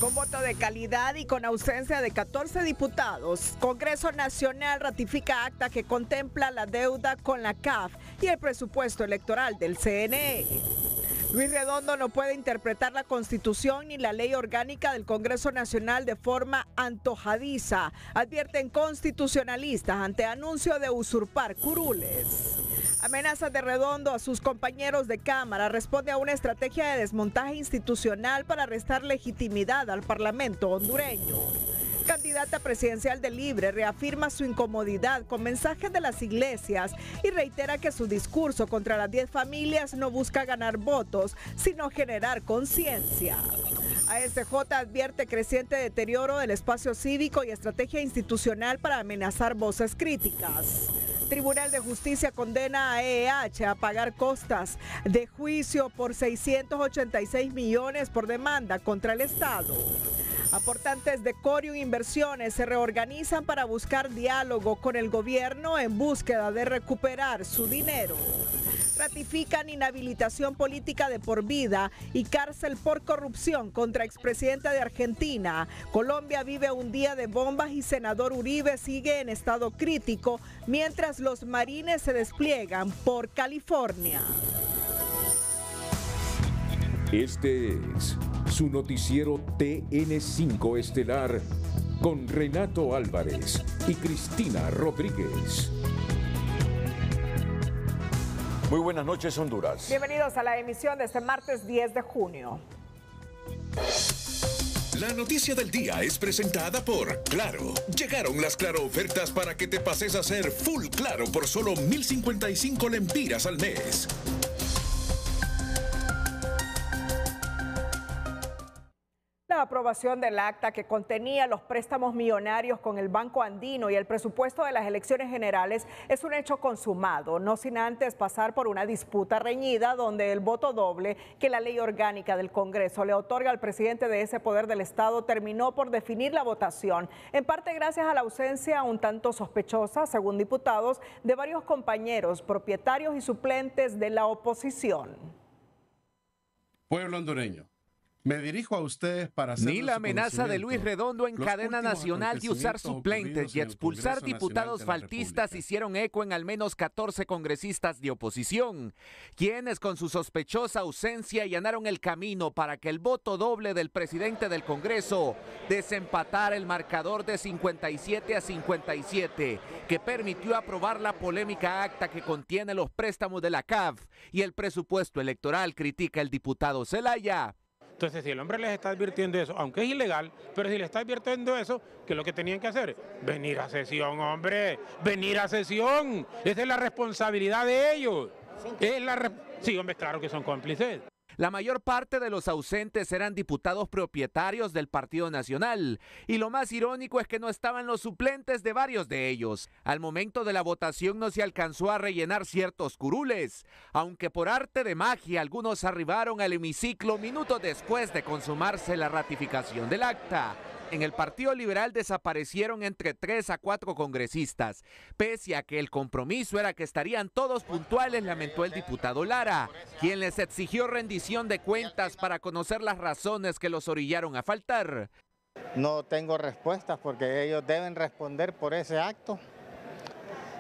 Con voto de calidad y con ausencia de 14 diputados, Congreso Nacional ratifica acta que contempla la deuda con la CAF y el presupuesto electoral del CNE. Luis Redondo no puede interpretar la Constitución ni la ley orgánica del Congreso Nacional de forma antojadiza, advierten constitucionalistas ante anuncio de usurpar curules. Amenazas de Redondo a sus compañeros de Cámara responde a una estrategia de desmontaje institucional para restar legitimidad al Parlamento hondureño. Candidata presidencial de Libre reafirma su incomodidad con mensajes de las iglesias y reitera que su discurso contra las 10 familias no busca ganar votos, sino generar conciencia. ASJ advierte creciente deterioro del espacio cívico y estrategia institucional para amenazar voces críticas. Tribunal de Justicia condena a EEH a pagar costas de juicio por 686 millones por demanda contra el Estado. Aportantes de Corium Inversiones se reorganizan para buscar diálogo con el gobierno en búsqueda de recuperar su dinero. Ratifican inhabilitación política de por vida y cárcel por corrupción contra expresidenta de Argentina. Colombia vive un día de bombas y senador Uribe sigue en estado crítico mientras los marines se despliegan por California. Este es su noticiero TN5 Estelar con Renato Álvarez y Cristina Rodríguez. Muy buenas noches, Honduras. Bienvenidos a la emisión de este martes 10 de junio. La noticia del día es presentada por Claro. Llegaron las Claro ofertas para que te pases a ser full Claro por solo 1,055 lempiras al mes. La aprobación del acta que contenía los préstamos millonarios con el Banco Andino y el presupuesto de las elecciones generales es un hecho consumado, no sin antes pasar por una disputa reñida donde el voto doble que la ley orgánica del Congreso le otorga al presidente de ese poder del Estado terminó por definir la votación, en parte gracias a la ausencia un tanto sospechosa, según diputados, de varios compañeros, propietarios y suplentes de la oposición. Pueblo hondureño. Me dirijo a ustedes para hacer ni la amenaza de Luis Redondo en cadena nacional de usar suplentes y expulsar diputados faltistas hicieron eco en al menos 14 congresistas de oposición, quienes con su sospechosa ausencia allanaron el camino para que el voto doble del presidente del Congreso desempatara el marcador de 57-57, que permitió aprobar la polémica acta que contiene los préstamos de la CAF y el presupuesto electoral, critica el diputado Zelaya. Entonces, si el hombre les está advirtiendo eso, aunque es ilegal, pero si le está advirtiendo eso, ¿qué es lo que tenían que hacer? Venir a sesión, hombre, venir a sesión. Esa es la responsabilidad de ellos. Sí, hombre, claro que son cómplices. La mayor parte de los ausentes eran diputados propietarios del Partido Nacional, y lo más irónico es que no estaban los suplentes de varios de ellos. Al momento de la votación no se alcanzó a rellenar ciertos curules, aunque por arte de magia algunos arribaron al hemiciclo minutos después de consumarse la ratificación del acta. En el Partido Liberal desaparecieron entre 3 a 4 congresistas. Pese a que el compromiso era que estarían todos puntuales, lamentó el diputado Lara, quien les exigió rendición de cuentas para conocer las razones que los orillaron a faltar. No tengo respuestas porque ellos deben responder por ese acto.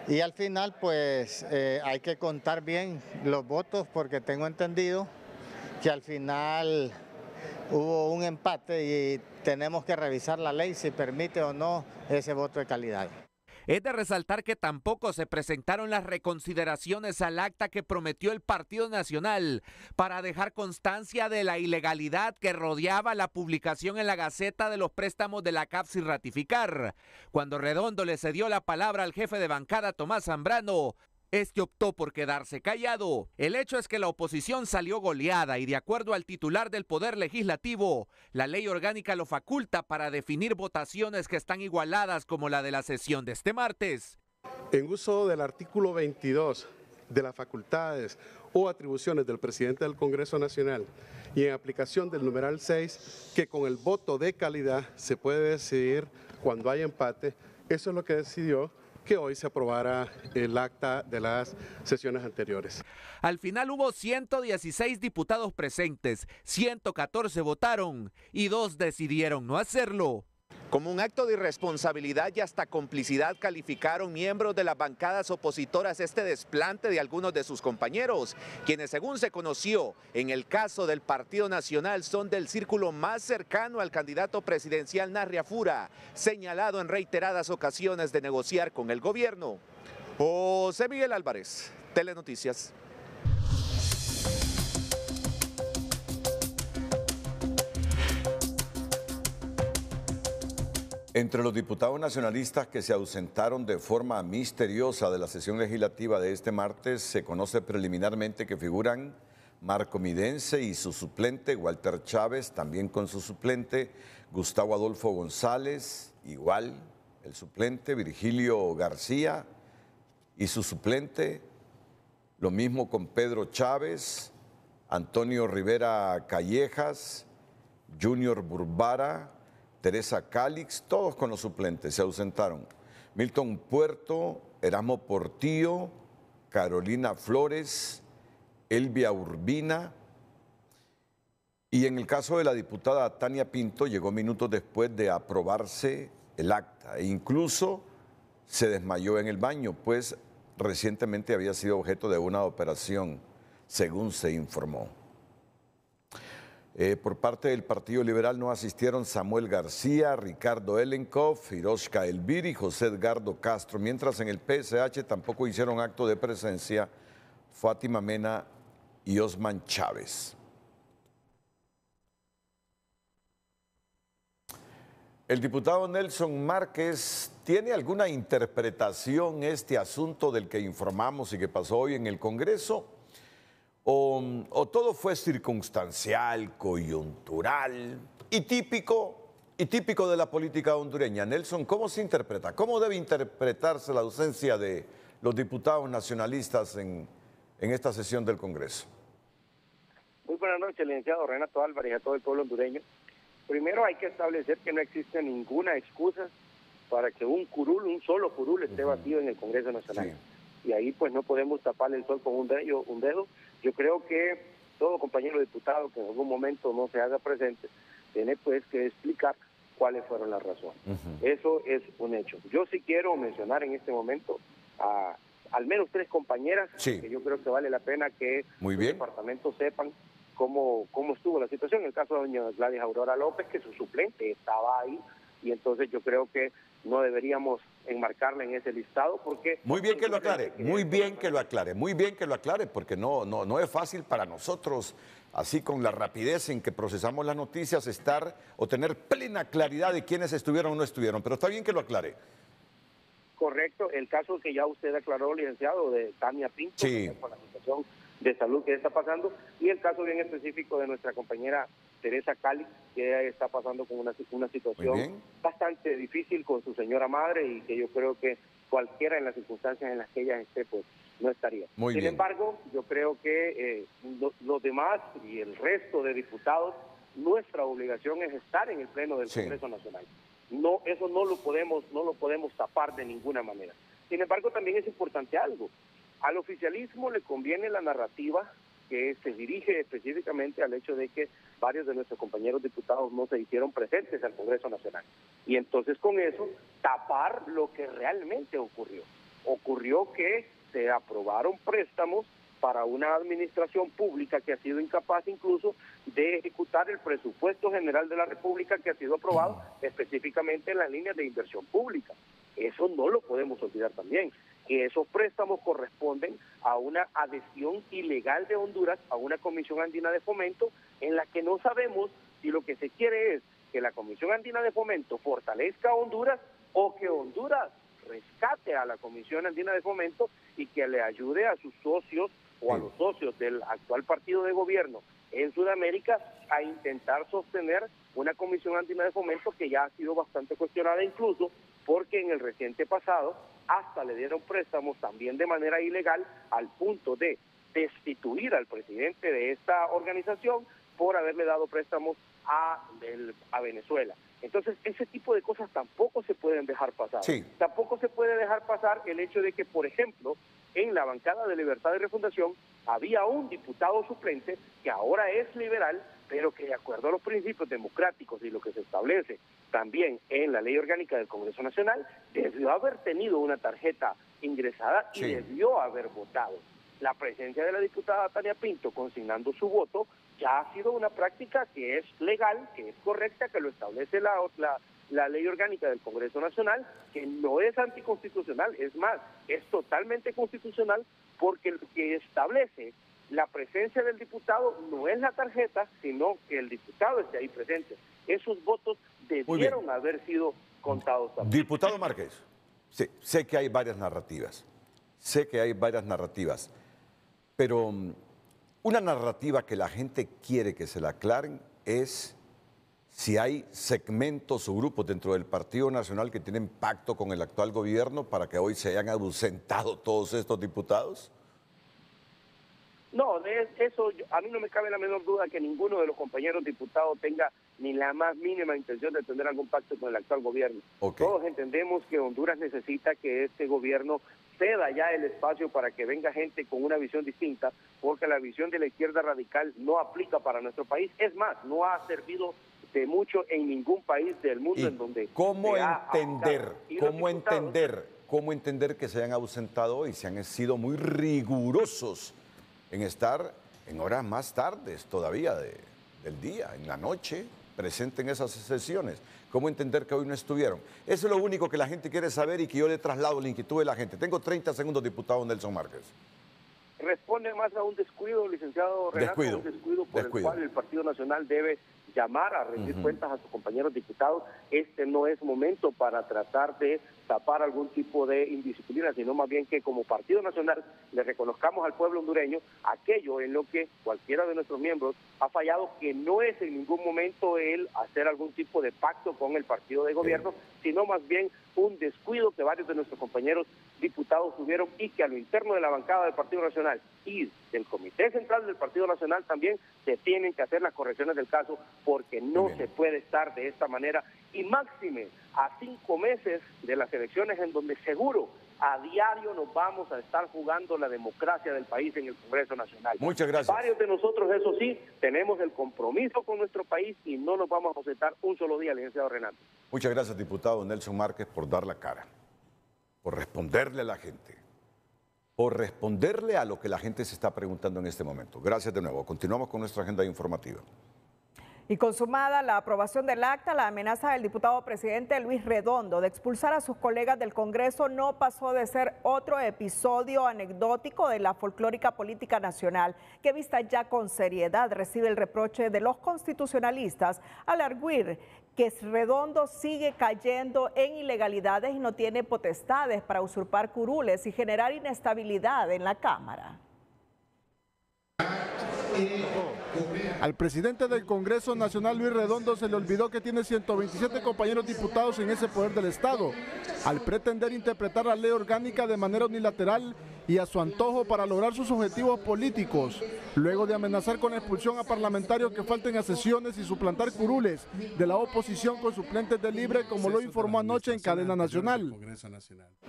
Y al final, pues, hay que contar bien los votos porque tengo entendido que al final hubo un empate y tenemos que revisar la ley si permite o no ese voto de calidad. Es de resaltar que tampoco se presentaron las reconsideraciones al acta que prometió el Partido Nacional para dejar constancia de la ilegalidad que rodeaba la publicación en la Gaceta de los préstamos de la CAF sin ratificar. Cuando Redondo le cedió la palabra al jefe de bancada Tomás Zambrano, este optó por quedarse callado. El hecho es que la oposición salió goleada y, de acuerdo al titular del Poder Legislativo, la ley orgánica lo faculta para definir votaciones que están igualadas como la de la sesión de este martes. En uso del artículo 22 de las facultades o atribuciones del presidente del Congreso Nacional y en aplicación del numeral 6, que con el voto de calidad se puede decidir cuando hay empate, eso es lo que decidió que hoy se aprobara el acta de las sesiones anteriores. Al final hubo 116 diputados presentes, 114 votaron y 2 decidieron no hacerlo. Como un acto de irresponsabilidad y hasta complicidad calificaron miembros de las bancadas opositoras este desplante de algunos de sus compañeros, quienes según se conoció en el caso del Partido Nacional son del círculo más cercano al candidato presidencial Narria Fura, señalado en reiteradas ocasiones de negociar con el gobierno. José Miguel Álvarez, Telenoticias. Entre los diputados nacionalistas que se ausentaron de forma misteriosa de la sesión legislativa de este martes, se conoce preliminarmente que figuran Marco Midense y su suplente, Walter Chávez, también con su suplente, Gustavo Adolfo González, igual el suplente, Virgilio García y su suplente, lo mismo con Pedro Chávez, Antonio Rivera Callejas, Junior Burbara, Teresa Calix, todos con los suplentes, se ausentaron. Milton Puerto, Erasmo Portillo, Carolina Flores, Elvia Urbina. Y en el caso de la diputada Tania Pinto, llegó minutos después de aprobarse el acta e incluso se desmayó en el baño, pues recientemente había sido objeto de una operación, según se informó. Por parte del Partido Liberal no asistieron Samuel García, Ricardo Ellenkopf, Hiroshka Elvir y José Edgardo Castro, mientras en el PSH tampoco hicieron acto de presencia Fátima Mena y Osman Chávez. El diputado Nelson Márquez, ¿tiene alguna interpretación este asunto del que informamos y que pasó hoy en el Congreso? ¿O todo fue circunstancial, coyuntural y típico de la política hondureña? Nelson, ¿cómo se interpreta? ¿Cómo debe interpretarse la ausencia de los diputados nacionalistas en esta sesión del Congreso? Muy buenas noches, licenciado Renato Álvarez y a todo el pueblo hondureño. Primero hay que establecer que no existe ninguna excusa para que un solo curul esté vacío en el Congreso Nacional. Sí. Y ahí pues no podemos taparle el sol con un dedo. Yo creo que todo compañero diputado que en algún momento no se haga presente tiene pues que explicar cuáles fueron las razones. Eso es un hecho. Yo sí quiero mencionar en este momento a al menos 3 compañeras, que yo creo que vale la pena que los departamentos sepan cómo estuvo la situación. En el caso de doña Gladys Aurora López, que su suplente estaba ahí, y entonces yo creo que no deberíamos enmarcarla en ese listado porque... Muy bien que lo aclare, muy bien que lo aclare, porque no es fácil para nosotros, así con la rapidez en que procesamos las noticias, estar o tener plena claridad de quiénes estuvieron o no estuvieron, pero está bien que lo aclare. Correcto, el caso que ya usted aclaró, licenciado, de Tania Pinto, con la situación de salud que está pasando, y el caso bien específico de nuestra compañera Teresa Calix, que está pasando con una situación bastante difícil con su señora madre, y que yo creo que cualquiera en las circunstancias en las que ella esté, pues no estaría. Sin embargo, yo creo que los demás y el resto de diputados, nuestra obligación es estar en el Pleno del Congreso Nacional. No, eso no lo podemos tapar de ninguna manera. Sin embargo, también es importante algo. Al oficialismo le conviene la narrativa que se dirige específicamente al hecho de que varios de nuestros compañeros diputados no se hicieron presentes al Congreso Nacional. Y entonces con eso tapar lo que realmente ocurrió. Ocurrió que se aprobaron préstamos para una administración pública que ha sido incapaz incluso de ejecutar el presupuesto general de la República que ha sido aprobado específicamente en las líneas de inversión pública. Eso no lo podemos olvidar también, que esos préstamos corresponden a una adhesión ilegal de Honduras a una Comisión Andina de Fomento en la que no sabemos si lo que se quiere es que la Comisión Andina de Fomento fortalezca a Honduras o que Honduras rescate a la Comisión Andina de Fomento y que le ayude a sus socios o a los socios del actual partido de gobierno en Sudamérica a intentar sostener una Comisión Andina de Fomento que ya ha sido bastante cuestionada, incluso porque en el reciente pasado hasta le dieron préstamos también de manera ilegal al punto de destituir al presidente de esta organización por haberle dado préstamos a Venezuela. Entonces, ese tipo de cosas tampoco se pueden dejar pasar. Sí. Tampoco se puede dejar pasar el hecho de que, por ejemplo, en la bancada de Libertad y Refundación había un diputado suplente que ahora es liberal, pero que de acuerdo a los principios democráticos y lo que se establece también en la ley orgánica del Congreso Nacional, debió haber tenido una tarjeta ingresada y debió haber votado. La presencia de la diputada Tania Pinto consignando su voto ya ha sido una práctica que es legal, que es correcta, que lo establece la ley orgánica del Congreso Nacional, que no es anticonstitucional, es más, es totalmente constitucional, porque lo que establece la presencia del diputado no es la tarjeta, sino que el diputado esté ahí presente. Esos votos debieron haber sido contados también. Diputado Márquez, sí, sé que hay varias narrativas, pero una narrativa que la gente quiere que se la aclaren es si hay segmentos o grupos dentro del Partido Nacional que tienen pacto con el actual gobierno para que hoy se hayan ausentado todos estos diputados. No, de eso a mí no me cabe la menor duda que ninguno de los compañeros diputados tenga ni la más mínima intención de tener algún pacto con el actual gobierno. Todos entendemos que Honduras necesita que este gobierno ceda ya el espacio para que venga gente con una visión distinta, porque la visión de la izquierda radical no aplica para nuestro país. Es más, no ha servido de mucho en ningún país del mundo en donde... ¿Cómo entender que se hayan ausentado hoy? Se han sido muy rigurosos en estar en horas más tardes todavía del día, en la noche, presente en esas sesiones. ¿Cómo entender que hoy no estuvieron? Eso es lo único que la gente quiere saber y que yo le traslado la inquietud de la gente. Tengo 30 segundos, diputado Nelson Márquez. Responde más a un descuido, licenciado Renato, un descuido por el cual el Partido Nacional debe llamar a rendir cuentas a sus compañeros diputados. Este no es momento para tratar de tapar algún tipo de indisciplina, sino más bien que como Partido Nacional le reconozcamos al pueblo hondureño aquello en lo que cualquiera de nuestros miembros ha fallado, que no es en ningún momento el hacer algún tipo de pacto con el partido de gobierno, sino más bien un descuido que varios de nuestros compañeros diputados tuvieron y que a lo interno de la bancada del Partido Nacional y del Comité Central del Partido Nacional también se tienen que hacer las correcciones del caso, porque no se puede estar de esta manera, y máxime a 5 meses de las elecciones en donde seguro a diario nos vamos a estar jugando la democracia del país en el Congreso Nacional. Muchas gracias. Varios de nosotros, eso sí, tenemos el compromiso con nuestro país y no nos vamos a ausentar un solo día, licenciado Renato. Muchas gracias, diputado Nelson Márquez, por dar la cara, por responderle a la gente, por responderle a lo que la gente se está preguntando en este momento. Gracias de nuevo. Continuamos con nuestra agenda informativa. Y consumada la aprobación del acta, la amenaza del diputado presidente Luis Redondo de expulsar a sus colegas del Congreso no pasó de ser otro episodio anecdótico de la folclórica política nacional, que vista ya con seriedad recibe el reproche de los constitucionalistas al arguir que Redondo sigue cayendo en ilegalidades y no tiene potestades para usurpar curules y generar inestabilidad en la Cámara. Al presidente del Congreso Nacional, Luis Redondo, se le olvidó que tiene 127 compañeros diputados en ese poder del Estado, al pretender interpretar la ley orgánica de manera unilateral y a su antojo para lograr sus objetivos políticos, luego de amenazar con expulsión a parlamentarios que falten a sesiones y suplantar curules de la oposición con suplentes de libre, como lo informó anoche en cadena nacional.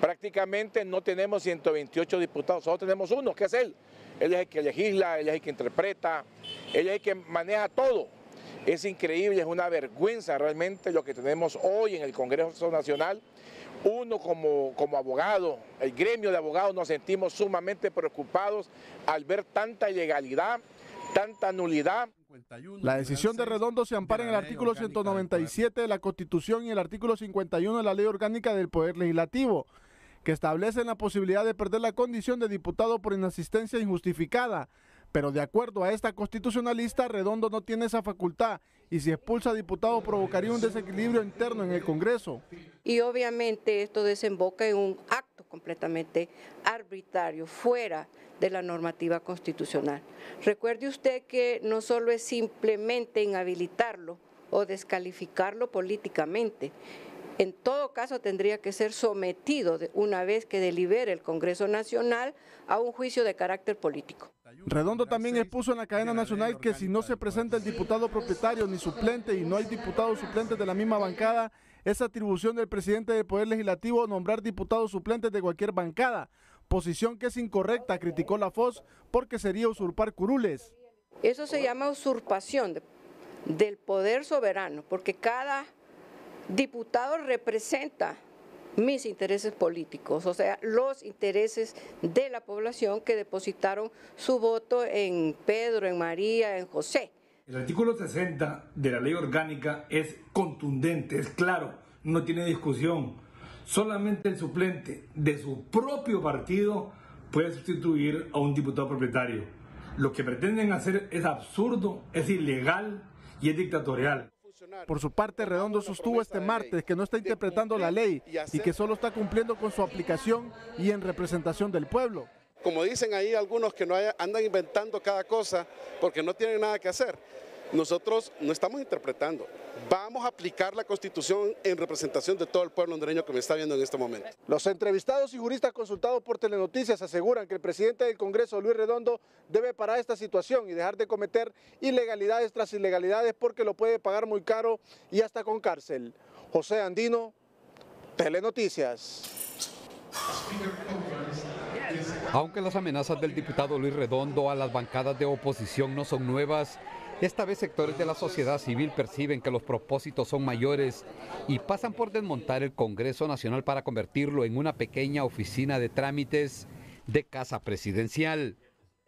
Prácticamente no tenemos 128 diputados, solo tenemos uno, que es él. Él es el que legisla, él es el que interpreta, él es el que maneja todo. Es increíble, es una vergüenza realmente lo que tenemos hoy en el Congreso Nacional. Uno como abogado, el gremio de abogados, nos sentimos sumamente preocupados al ver tanta ilegalidad, tanta nulidad. La decisión de Redondo se ampara en el artículo 197 de la Constitución y el artículo 51 de la Ley Orgánica del Poder Legislativo, que establecen la posibilidad de perder la condición de diputado por inasistencia injustificada. Pero de acuerdo a esta constitucionalista, Redondo no tiene esa facultad y si expulsa a diputados provocaría un desequilibrio interno en el Congreso. Y obviamente esto desemboca en un acto completamente arbitrario, fuera de la normativa constitucional. Recuerde usted que no solo es simplemente inhabilitarlo o descalificarlo políticamente. En todo caso tendría que ser sometido una vez que delibere el Congreso Nacional a un juicio de carácter político. Redondo también expuso en la cadena nacional que si no se presenta el diputado propietario ni suplente y no hay diputados suplentes de la misma bancada, es atribución del presidente del Poder Legislativo nombrar diputados suplentes de cualquier bancada, posición que es incorrecta, criticó la FOS, porque sería usurpar curules. Eso se llama usurpación del poder soberano, porque cada diputado representa mis intereses políticos, o sea, los intereses de la población que depositaron su voto en Pedro, en María, en José. El artículo 60 de la ley orgánica es contundente, es claro, no tiene discusión. Solamente el suplente de su propio partido puede sustituir a un diputado propietario. Lo que pretenden hacer es absurdo, es ilegal y es dictatorial. Por su parte, Redondo sostuvo este martes que no está interpretando la ley y que solo está cumpliendo con su aplicación y en representación del pueblo. Como dicen ahí algunos que andan inventando cada cosa porque no tienen nada que hacer. Nosotros no estamos interpretando. Vamos a aplicar la Constitución en representación de todo el pueblo hondureño que me está viendo en este momento. Los entrevistados y juristas consultados por Telenoticias aseguran que el presidente del Congreso, Luis Redondo, debe parar esta situación y dejar de cometer ilegalidades tras ilegalidades porque lo puede pagar muy caro y hasta con cárcel. José Andino, Telenoticias. Aunque las amenazas del diputado Luis Redondo a las bancadas de oposición no son nuevas, esta vez sectores de la sociedad civil perciben que los propósitos son mayores y pasan por desmontar el Congreso Nacional para convertirlo en una pequeña oficina de trámites de casa presidencial.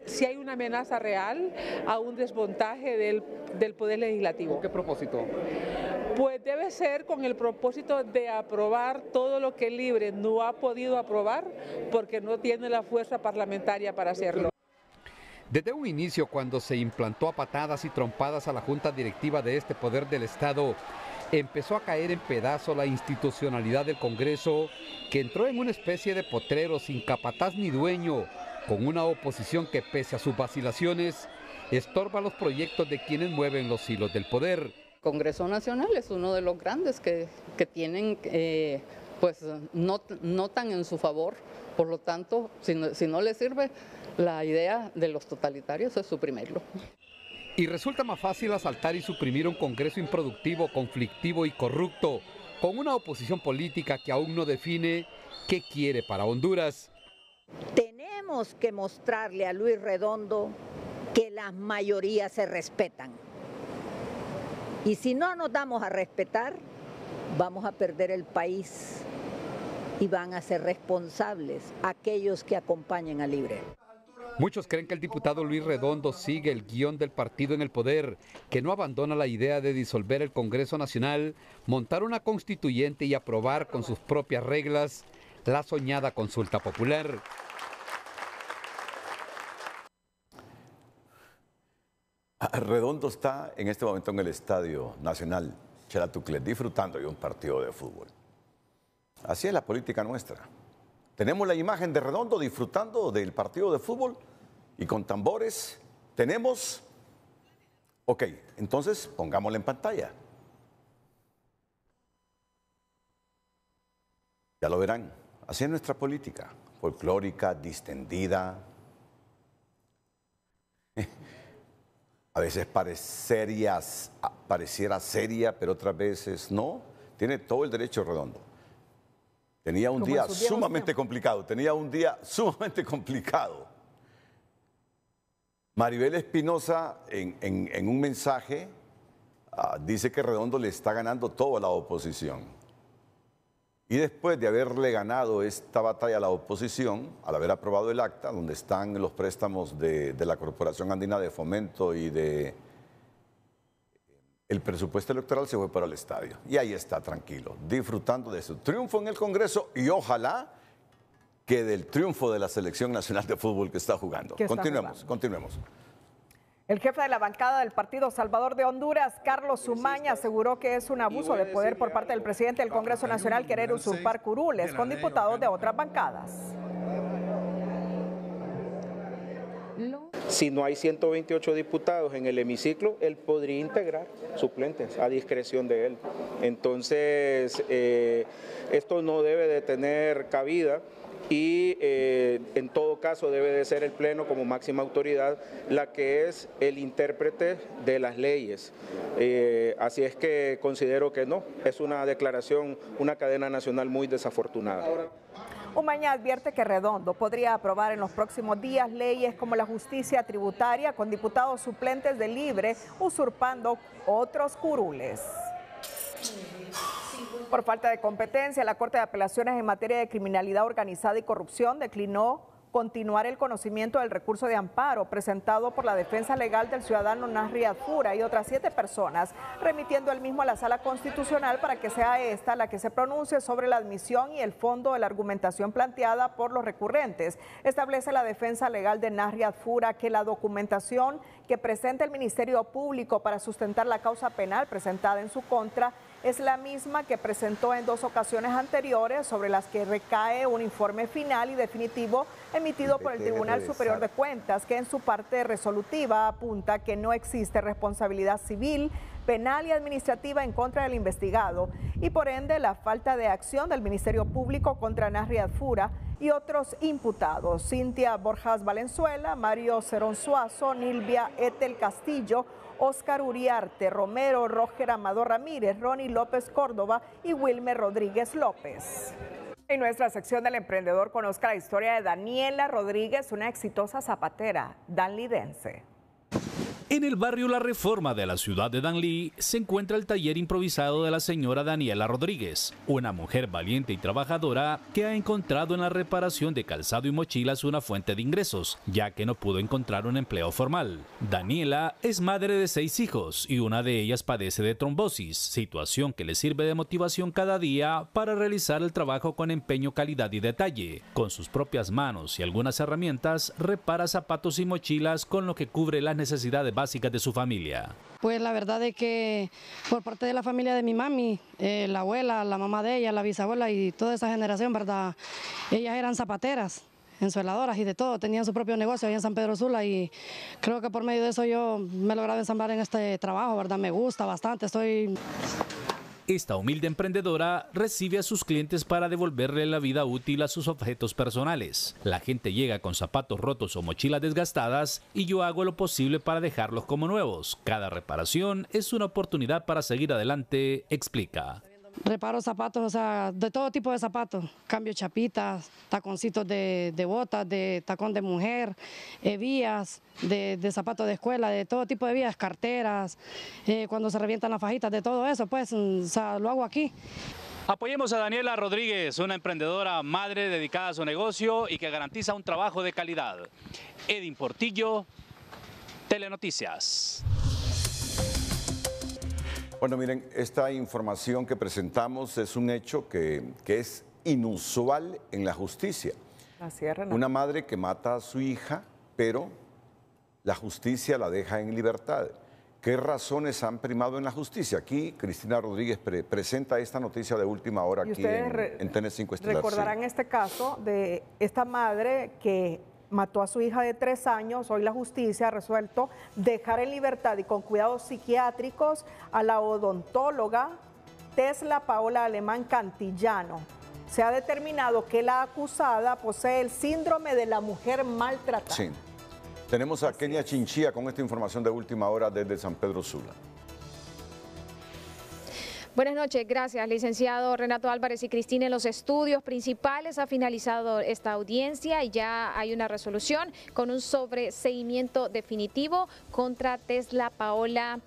Si hay una amenaza real a un desmontaje del Poder Legislativo. ¿Con qué propósito? Pues debe ser con el propósito de aprobar todo lo que Libre no ha podido aprobar porque no tiene la fuerza parlamentaria para hacerlo. Desde un inicio, cuando se implantó a patadas y trompadas a la junta directiva de este poder del Estado, empezó a caer en pedazos la institucionalidad del Congreso, que entró en una especie de potrero sin capataz ni dueño, con una oposición que, pese a sus vacilaciones, estorba los proyectos de quienes mueven los hilos del poder. El Congreso Nacional es uno de los grandes que tienen, pues no tan en su favor, por lo tanto, si no les sirve, la idea de los totalitarios es suprimirlo. Y resulta más fácil asaltar y suprimir un Congreso improductivo, conflictivo y corrupto, con una oposición política que aún no define qué quiere para Honduras. Tenemos que mostrarle a Luis Redondo que las mayorías se respetan. Y si no nos damos a respetar, vamos a perder el país y van a ser responsables aquellos que acompañen a Libre. Muchos creen que el diputado Luis Redondo sigue el guión del partido en el poder, que no abandona la idea de disolver el Congreso Nacional, montar una constituyente y aprobar con sus propias reglas la soñada consulta popular. Redondo está en este momento en el Estadio Nacional Xalatúclez disfrutando de un partido de fútbol. Así es la política nuestra. Tenemos la imagen de Redondo disfrutando del partido de fútbol y con tambores tenemos... Ok, entonces pongámosla en pantalla. Ya lo verán. Así es nuestra política, folclórica, distendida. A veces pareciera seria, pero otras veces no. Tiene todo el derecho Redondo. Tenía un día sumamente complicado, Maribel Espinosa, en un mensaje, dice que Redondo le está ganando todo a la oposición. Y después de haberle ganado esta batalla a la oposición, al haber aprobado el acta, donde están los préstamos de la Corporación Andina de Fomento y el presupuesto electoral, se fue para el estadio. Y ahí está, tranquilo, disfrutando de su triunfo en el Congreso y ojalá que del triunfo de la Selección Nacional de Fútbol que está jugando. Continuemos. El jefe de la bancada del Partido Salvador de Honduras, Carlos Umaña, aseguró que es un abuso de poder por parte del presidente del Congreso Nacional querer usurpar curules con diputados de otras bancadas. Si no hay 128 diputados en el hemiciclo, él podría integrar suplentes a discreción de él. Entonces, esto no debe de tener cabida y en todo caso debe de ser el Pleno como máxima autoridad la que es el intérprete de las leyes. Así es que considero que no, es una declaración, una cadena nacional muy desafortunada. Umaña advierte que Redondo podría aprobar en los próximos días leyes como la justicia tributaria con diputados suplentes de Libre usurpando otros curules. Por falta de competencia, la Corte de Apelaciones en materia de criminalidad organizada y corrupción declinó continuar el conocimiento del recurso de amparo presentado por la defensa legal del ciudadano Nasri Adfura y otras 7 personas, remitiendo el mismo a la Sala Constitucional para que sea esta la que se pronuncie sobre la admisión y el fondo de la argumentación planteada por los recurrentes. Establece la defensa legal de Nasri Adfura que la documentación que presenta el Ministerio Público para sustentar la causa penal presentada en su contra es la misma que presentó en 2 ocasiones anteriores, sobre las que recae un informe final y definitivo emitido por el Tribunal Superior de Cuentas, que en su parte resolutiva apunta que no existe responsabilidad civil, penal y administrativa en contra del investigado y por ende la falta de acción del Ministerio Público contra Nasri Adfura y otros imputados: Cintia Borjas Valenzuela, Mario Cerón Suazo, Nilvia Etel Castillo, Óscar Uriarte Romero, Roger Amador Ramírez, Ronnie López Córdoba y Wilmer Rodríguez López. En nuestra sección del emprendedor conozca la historia de Daniela Rodríguez, una exitosa zapatera danlidense. En el barrio La Reforma de la ciudad de Danlí se encuentra el taller improvisado de la señora Daniela Rodríguez, una mujer valiente y trabajadora que ha encontrado en la reparación de calzado y mochilas una fuente de ingresos, ya que no pudo encontrar un empleo formal. Daniela es madre de 6 hijos y una de ellas padece de trombosis, situación que le sirve de motivación cada día para realizar el trabajo con empeño, calidad y detalle. Con sus propias manos y algunas herramientas, repara zapatos y mochilas con lo que cubre las necesidades básicas de su familia. Pues la verdad es que por parte de la familia de mi mami, la abuela, la mamá de ella, la bisabuela y toda esa generación, ¿verdad? Ellas eran zapateras, ensueladoras y de todo, tenían su propio negocio ahí en San Pedro Sula y creo que por medio de eso yo me he logrado ensamblar en este trabajo, ¿verdad? Me gusta bastante, Esta humilde emprendedora recibe a sus clientes para devolverle la vida útil a sus objetos personales. La gente llega con zapatos rotos o mochilas desgastadas y yo hago lo posible para dejarlos como nuevos. Cada reparación es una oportunidad para seguir adelante, explica. Reparo zapatos, o sea, de todo tipo de zapatos, cambio chapitas, taconcitos de botas, de tacón de mujer, vías, de zapatos de escuela, de todo tipo de vías, carteras, cuando se revientan las fajitas, de todo eso, pues, o sea, lo hago aquí. Apoyemos a Daniela Rodríguez, una emprendedora madre dedicada a su negocio y que garantiza un trabajo de calidad. Edin Portillo, Telenoticias. Bueno, miren, esta información que presentamos es un hecho que es inusual en la justicia. Así es, Renato. Una madre que mata a su hija, pero la justicia la deja en libertad. ¿Qué razones han primado en la justicia? Aquí Cristina Rodríguez presenta esta noticia de última hora aquí en TN5 Estelar. Recordarán este caso de esta madre que mató a su hija de 3 años. Hoy la justicia ha resuelto dejar en libertad y con cuidados psiquiátricos a la odontóloga Tesla Paola Alemán Cantillano. Se ha determinado que la acusada posee el síndrome de la mujer maltratada. Sí. Tenemos a Kenia Chinchilla con esta información de última hora desde San Pedro Sula. Buenas noches, gracias, licenciado Renato Álvarez y Cristina. En los estudios principales ha finalizado esta audiencia y ya hay una resolución con un sobreseimiento definitivo contra Tesla Paola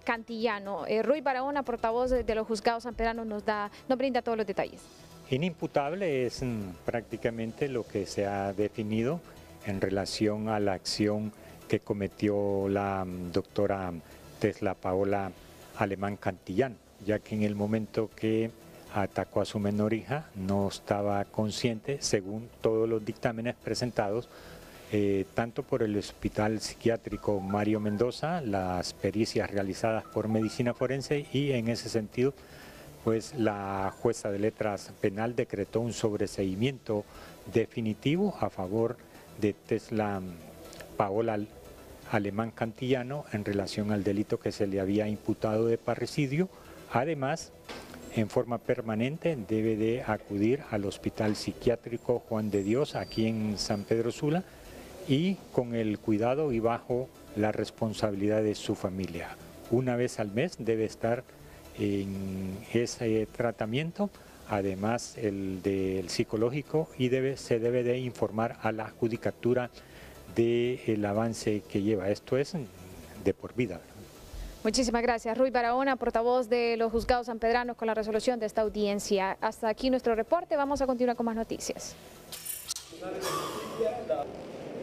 Cantillano. Ruy Barahona, portavoz de los juzgados sanpedranos, nos brinda todos los detalles. Inimputable es prácticamente lo que se ha definido en relación a la acción que cometió la doctora Tesla Paola Alemán Cantillano, ya que en el momento que atacó a su menor hija no estaba consciente, según todos los dictámenes presentados, tanto por el Hospital Psiquiátrico Mario Mendoza, las pericias realizadas por Medicina Forense, y en ese sentido, pues la jueza de letras penal decretó un sobreseimiento definitivo a favor de Tesla Paola Alemán Cantillano en relación al delito que se le había imputado de parricidio, además en forma permanente debe de acudir al Hospital Psiquiátrico Juan de Dios aquí en San Pedro Sula y con el cuidado y bajo la responsabilidad de su familia. Una vez al mes debe estar en ese tratamiento, además el del psicológico, y se debe de informar a la judicatura del avance que lleva. Esto es de por vida. Muchísimas gracias. Ruy Barahona, portavoz de los juzgados sanpedranos, con la resolución de esta audiencia. Hasta aquí nuestro reporte. Vamos a continuar con más noticias.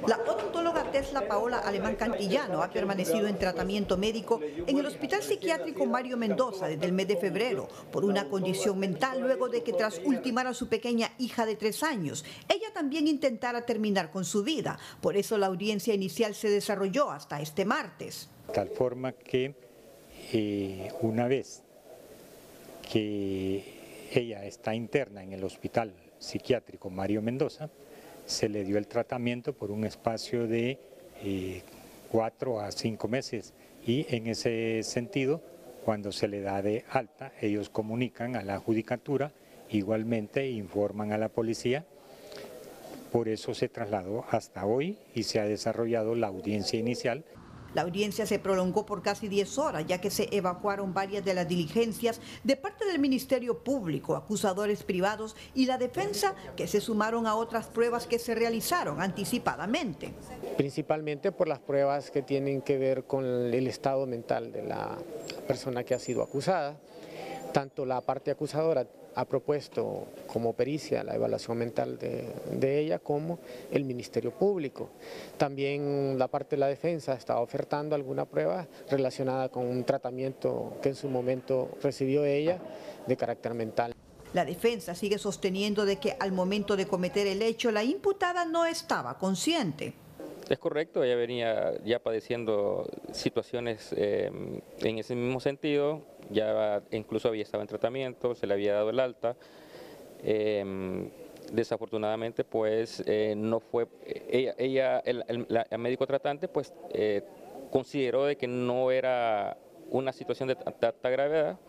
La odontóloga Tesla Paola Alemán Cantillano ha permanecido en tratamiento médico en el Hospital Psiquiátrico Mario Mendoza desde el mes de febrero por una condición mental, luego de que tras ultimar a su pequeña hija de 3 años, ella también intentara terminar con su vida. Por eso la audiencia inicial se desarrolló hasta este martes. De tal forma que una vez que ella está interna en el Hospital Psiquiátrico Mario Mendoza, se le dio el tratamiento por un espacio de 4 a 5 meses, y en ese sentido, cuando se le da de alta, ellos comunican a la judicatura, igualmente informan a la policía. Por eso se trasladó hasta hoy y se ha desarrollado la audiencia inicial. La audiencia se prolongó por casi 10 horas, ya que se evacuaron varias de las diligencias de parte del Ministerio Público, acusadores privados y la defensa, que se sumaron a otras pruebas que se realizaron anticipadamente. Principalmente por las pruebas que tienen que ver con el estado mental de la persona que ha sido acusada. Tanto la parte acusadora ha propuesto como pericia la evaluación mental de ella, como el Ministerio Público. También la parte de la defensa está ofertando alguna prueba relacionada con un tratamiento que en su momento recibió ella de carácter mental. La defensa sigue sosteniendo de que al momento de cometer el hecho, la imputada no estaba consciente. Es correcto, ella venía ya padeciendo situaciones en ese mismo sentido, ya incluso había estado en tratamiento, se le había dado el alta. Desafortunadamente, pues no fue, el médico tratante pues consideró de que no era una situación de tanta gravedad,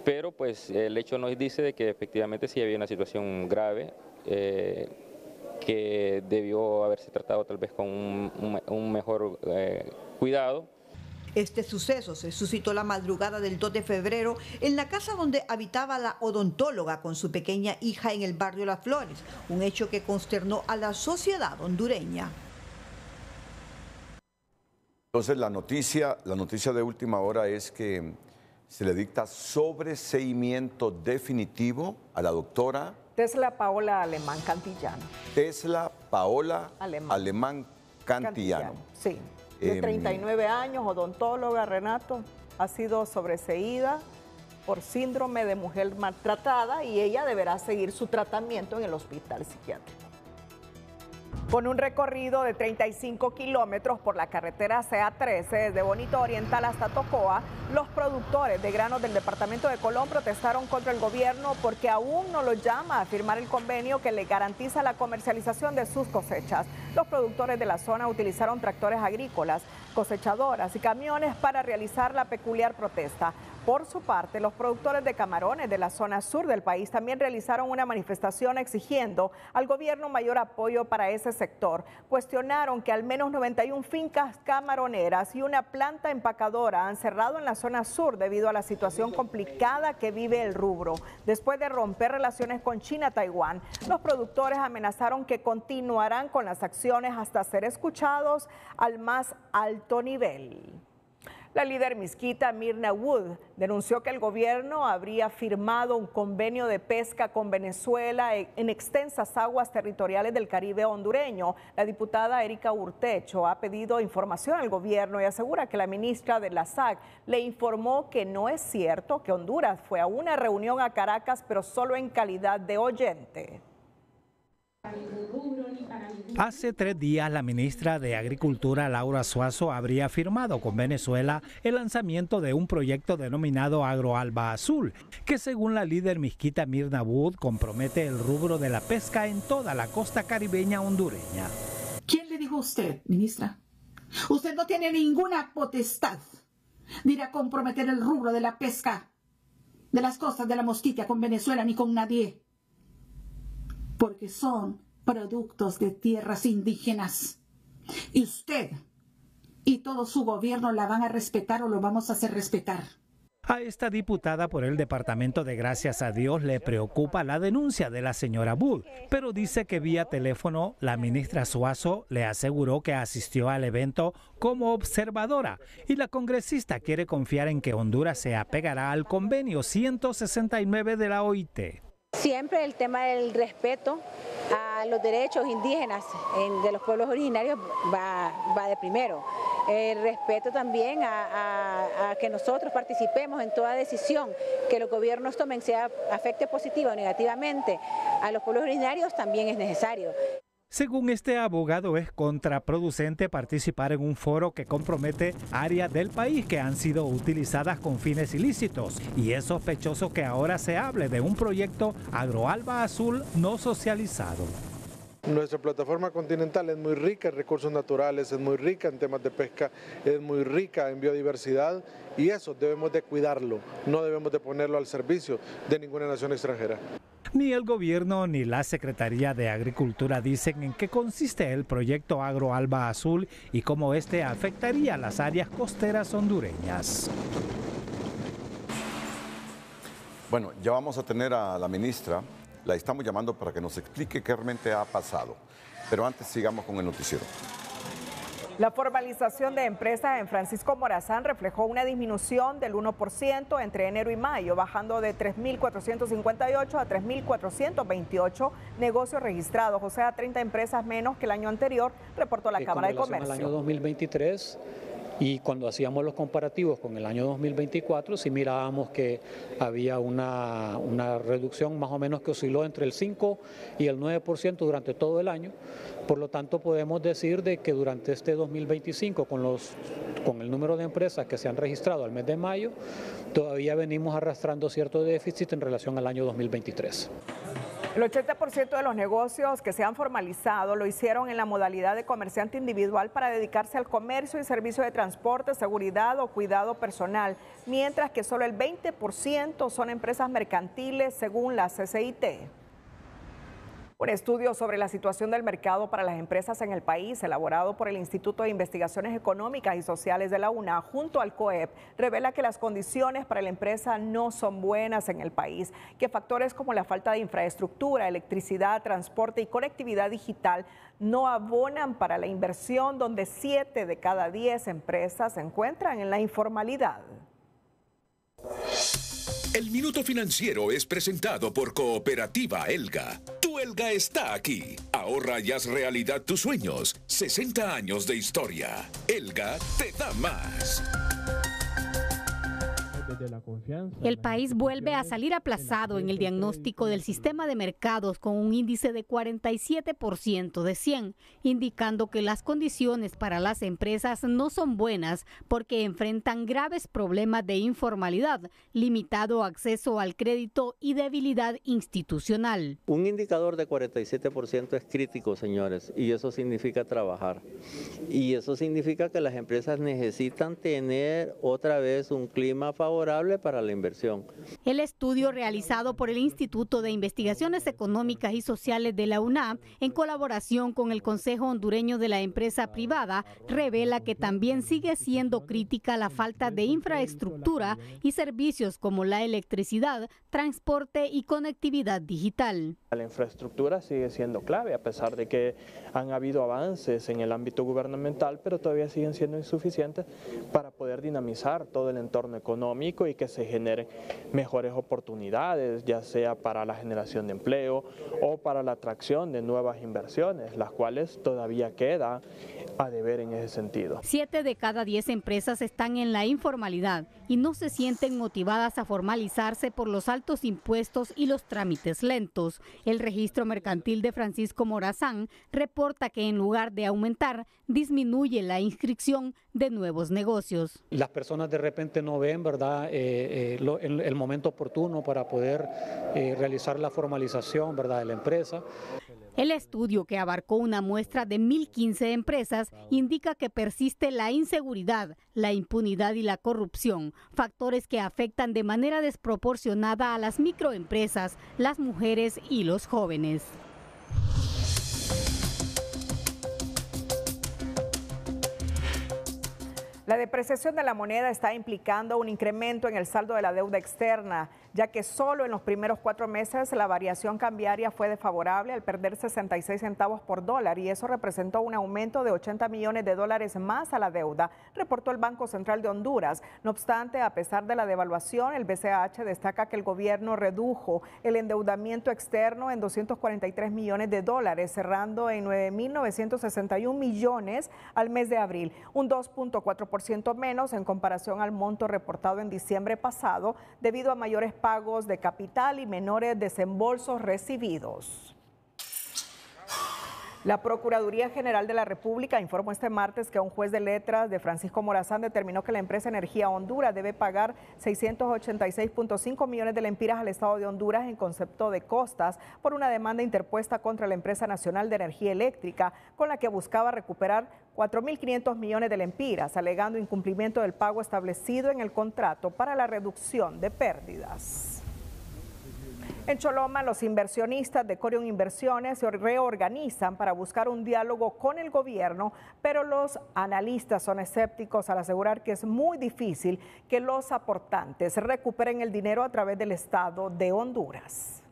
pero pues el hecho nos dice de que efectivamente sí había una situación grave, que debió haberse tratado tal vez con un mejor cuidado. Este suceso se suscitó la madrugada del 2 de febrero en la casa donde habitaba la odontóloga con su pequeña hija en el barrio Las Flores, un hecho que consternó a la sociedad hondureña. Entonces la noticia de última hora es que se le dicta sobreseimiento definitivo a la doctora Tesla Paola Alemán Cantillano. Tesla Paola Alemán Cantillano. Sí, de 39 años, odontóloga, Renato, ha sido sobreseída por síndrome de mujer maltratada y ella deberá seguir su tratamiento en el hospital psiquiátrico. Con un recorrido de 35 kilómetros por la carretera CA13 desde Bonito Oriental hasta Tocoa, los productores de granos del departamento de Colón protestaron contra el gobierno porque aún no los llama a firmar el convenio que le garantiza la comercialización de sus cosechas. Los productores de la zona utilizaron tractores agrícolas, cosechadoras y camiones para realizar la peculiar protesta. Por su parte, los productores de camarones de la zona sur del país también realizaron una manifestación exigiendo al gobierno mayor apoyo para ese sector. Cuestionaron que al menos 91 fincas camaroneras y una planta empacadora han cerrado en la zona sur debido a la situación complicada que vive el rubro. Después de romper relaciones con China-Taiwán, los productores amenazaron que continuarán con las acciones hasta ser escuchados al más alto nivel. La líder misquita Myrna Wood denunció que el gobierno habría firmado un convenio de pesca con Venezuela en extensas aguas territoriales del Caribe hondureño. La diputada Erika Urtecho ha pedido información al gobierno y asegura que la ministra de la SAC le informó que no es cierto, que Honduras fue a una reunión a Caracas, pero solo en calidad de oyente. Hace 3 días, la ministra de Agricultura, Laura Suazo, habría firmado con Venezuela el lanzamiento de un proyecto denominado Agroalba Azul, que según la líder misquita Myrna Wood, compromete el rubro de la pesca en toda la costa caribeña hondureña. ¿Quién le dijo a usted, ministra? Usted no tiene ninguna potestad de ir a comprometer el rubro de la pesca de las costas de la Mosquitia con Venezuela ni con nadie, porque son productos de tierras indígenas. Y usted y todo su gobierno la van a respetar o lo vamos a hacer respetar. A esta diputada por el departamento de Gracias a Dios le preocupa la denuncia de la señora Bull, pero dice que vía teléfono la ministra Suazo le aseguró que asistió al evento como observadora y la congresista quiere confiar en que Honduras se apegará al convenio 169 de la OIT. Siempre el tema del respeto a los derechos indígenas de los pueblos originarios va de primero. El respeto también a que nosotros participemos en toda decisión que los gobiernos tomen, sea afecte positiva o negativamente a los pueblos originarios, también es necesario. Según este abogado, es contraproducente participar en un foro que compromete áreas del país que han sido utilizadas con fines ilícitos y es sospechoso que ahora se hable de un proyecto Agroalba Azul no socializado. Nuestra plataforma continental es muy rica en recursos naturales, es muy rica en temas de pesca, es muy rica en biodiversidad y eso debemos de cuidarlo, no debemos de ponerlo al servicio de ninguna nación extranjera. Ni el gobierno ni la Secretaría de Agricultura dicen en qué consiste el proyecto Agroalba Azul y cómo este afectaría las áreas costeras hondureñas. Bueno, ya vamos a tener a la ministra. La estamos llamando para que nos explique qué realmente ha pasado. Pero antes sigamos con el noticiero. La formalización de empresas en Francisco Morazán reflejó una disminución del 1% entre enero y mayo, bajando de 3.458 a 3.428 negocios registrados, o sea, 30 empresas menos que el año anterior, reportó la Cámara de Comercio. Al año 2023, y cuando hacíamos los comparativos con el año 2024, sí mirábamos que había una reducción más o menos que osciló entre el 5 y el 9% durante todo el año. Por lo tanto, podemos decir de que durante este 2025, con el número de empresas que se han registrado al mes de mayo, todavía venimos arrastrando cierto déficit en relación al año 2023. El 80% de los negocios que se han formalizado lo hicieron en la modalidad de comerciante individual para dedicarse al comercio y servicio de transporte, seguridad o cuidado personal, mientras que solo el 20% son empresas mercantiles según la CCIT. Un estudio sobre la situación del mercado para las empresas en el país, elaborado por el Instituto de Investigaciones Económicas y Sociales de la UNA junto al COEP, revela que las condiciones para la empresa no son buenas en el país, que factores como la falta de infraestructura, electricidad, transporte y conectividad digital no abonan para la inversión, donde 7 de cada 10 empresas se encuentran en la informalidad. El Minuto Financiero es presentado por Cooperativa Elga. Tu Elga está aquí. Ahorra y haz realidad tus sueños. 60 años de historia. Elga te da más. El país vuelve a salir aplazado en el diagnóstico del sistema de mercados con un índice de 47% de 100, indicando que las condiciones para las empresas no son buenas porque enfrentan graves problemas de informalidad, limitado acceso al crédito y debilidad institucional. Un indicador de 47% es crítico, señores, y eso significa trabajar. Y eso significa que las empresas necesitan tener otra vez un clima favorable para la inversión. El estudio realizado por el Instituto de Investigaciones Económicas y Sociales de la UNA, en colaboración con el Consejo Hondureño de la Empresa Privada, revela que también sigue siendo crítica la falta de infraestructura y servicios como la electricidad, transporte y conectividad digital. La infraestructura sigue siendo clave, a pesar de que han habido avances en el ámbito gubernamental, pero todavía siguen siendo insuficientes para poder dinamizar todo el entorno económico y que se generen mejores oportunidades, ya sea para la generación de empleo o para la atracción de nuevas inversiones, las cuales todavía queda a deber en ese sentido. 7 de cada 10 empresas están en la informalidad y no se sienten motivadas a formalizarse por los altos impuestos y los trámites lentos. El registro mercantil de Francisco Morazán reporta que en lugar de aumentar, disminuye la inscripción de nuevos negocios. Las personas de repente no ven, ¿verdad?, el momento oportuno para poder realizar la formalización, ¿verdad?, de la empresa. El estudio, que abarcó una muestra de 1.015 empresas, indica que persiste la inseguridad, la impunidad y la corrupción, factores que afectan de manera desproporcionada a las microempresas, las mujeres y los jóvenes. La depreciación de la moneda está implicando un incremento en el saldo de la deuda externa, ya que solo en los primeros 4 meses la variación cambiaria fue desfavorable al perder 66 centavos por dólar, y eso representó un aumento de $80 millones más a la deuda, reportó el Banco Central de Honduras. No obstante, a pesar de la devaluación, el BCH destaca que el gobierno redujo el endeudamiento externo en $243 millones, cerrando en 9.961 millones al mes de abril, un 2.4% menos en comparación al monto reportado en diciembre pasado, debido a mayores pagos de capital y menores desembolsos recibidos. La Procuraduría General de la República informó este martes que un juez de letras de Francisco Morazán determinó que la empresa Energía Honduras debe pagar 686.5 millones de lempiras al Estado de Honduras en concepto de costas por una demanda interpuesta contra la Empresa Nacional de Energía Eléctrica, con la que buscaba recuperar 4.500 millones de lempiras, alegando incumplimiento del pago establecido en el contrato para la reducción de pérdidas. En Choloma, los inversionistas de Corium Inversiones se reorganizan para buscar un diálogo con el gobierno, pero los analistas son escépticos al asegurar que es muy difícil que los aportantes recuperen el dinero a través del Estado de Honduras.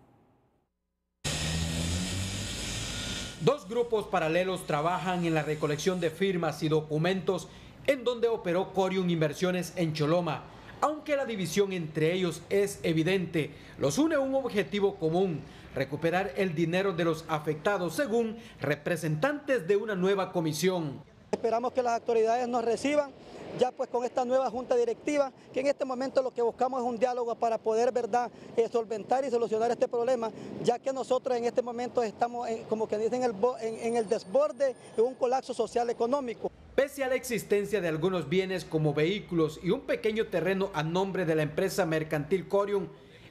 Dos grupos paralelos trabajan en la recolección de firmas y documentos en donde operó Corium Inversiones en Choloma. Aunque la división entre ellos es evidente, los une un objetivo común: recuperar el dinero de los afectados, según representantes de una nueva comisión. Esperamos que las autoridades nos reciban ya pues con esta nueva junta directiva, que en este momento lo que buscamos es un diálogo para poder, ¿verdad?, solventar y solucionar este problema, ya que nosotros en este momento estamos, como que dicen, en el desborde de un colapso social económico. Pese a la existencia de algunos bienes como vehículos y un pequeño terreno a nombre de la empresa mercantil Corium,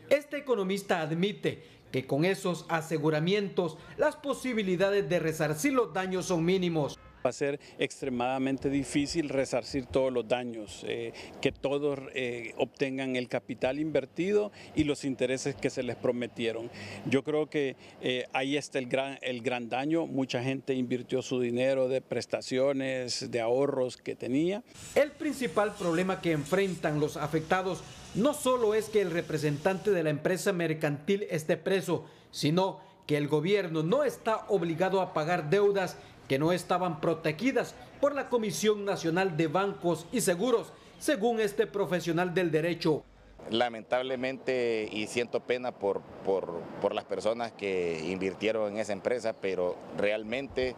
este economista admite que con esos aseguramientos las posibilidades de resarcir los daños son mínimos. Va a ser extremadamente difícil resarcir todos los daños, que todos obtengan el capital invertido y los intereses que se les prometieron. Yo creo que ahí está el gran daño. Mucha gente invirtió su dinero de prestaciones, de ahorros que tenía. El principal problema que enfrentan los afectados no solo es que el representante de la empresa mercantil esté preso, sino que el gobierno no está obligado a pagar deudas que no estaban protegidas por la Comisión Nacional de Bancos y Seguros, según este profesional del derecho. Lamentablemente, y siento pena por las personas que invirtieron en esa empresa, pero realmente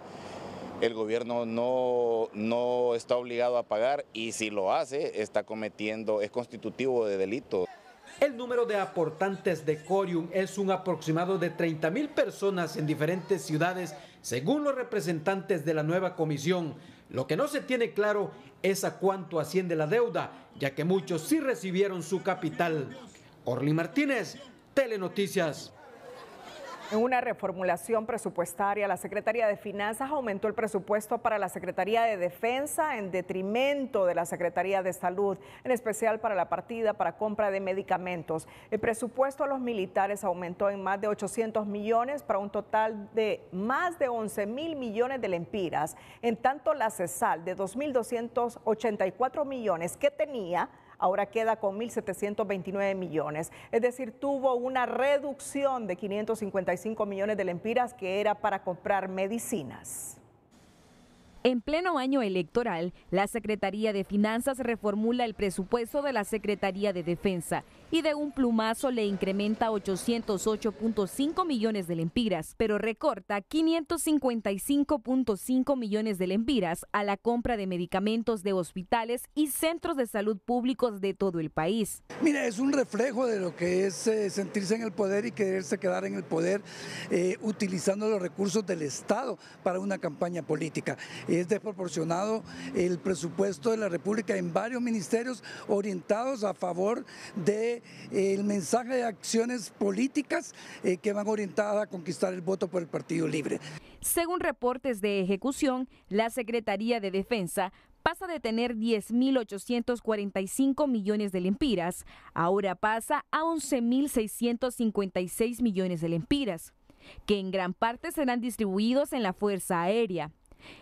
el gobierno no está obligado a pagar, y si lo hace, es constitutivo de delito. El número de aportantes de Corium es un aproximado de 30.000 personas en diferentes ciudades, según los representantes de la nueva comisión. Lo que no se tiene claro es a cuánto asciende la deuda, ya que muchos sí recibieron su capital. Orly Martínez, Telenoticias. En una reformulación presupuestaria, la Secretaría de Finanzas aumentó el presupuesto para la Secretaría de Defensa en detrimento de la Secretaría de Salud, en especial para la partida para compra de medicamentos. El presupuesto a los militares aumentó en más de 800 millones para un total de más de 11.000 millones de lempiras. En tanto, la CESAL de 2.284 millones que tenía, ahora queda con 1.729 millones. Es decir, tuvo una reducción de 555 millones de lempiras, que era para comprar medicinas. En pleno año electoral, la Secretaría de Finanzas reformula el presupuesto de la Secretaría de Defensa y de un plumazo le incrementa 808.5 millones de lempiras, pero recorta 555.5 millones de lempiras a la compra de medicamentos de hospitales y centros de salud públicos de todo el país. Mira, es un reflejo de lo que es sentirse en el poder y quererse quedar en el poder utilizando los recursos del Estado para una campaña política. Es desproporcionado el presupuesto de la República en varios ministerios orientados a favor de transmite el mensaje de acciones políticas que van orientadas a conquistar el voto por el Partido Libre. Según reportes de ejecución, la Secretaría de Defensa pasa de tener 10.845 millones de lempiras, ahora pasa a 11.656 millones de lempiras, que en gran parte serán distribuidos en la Fuerza Aérea.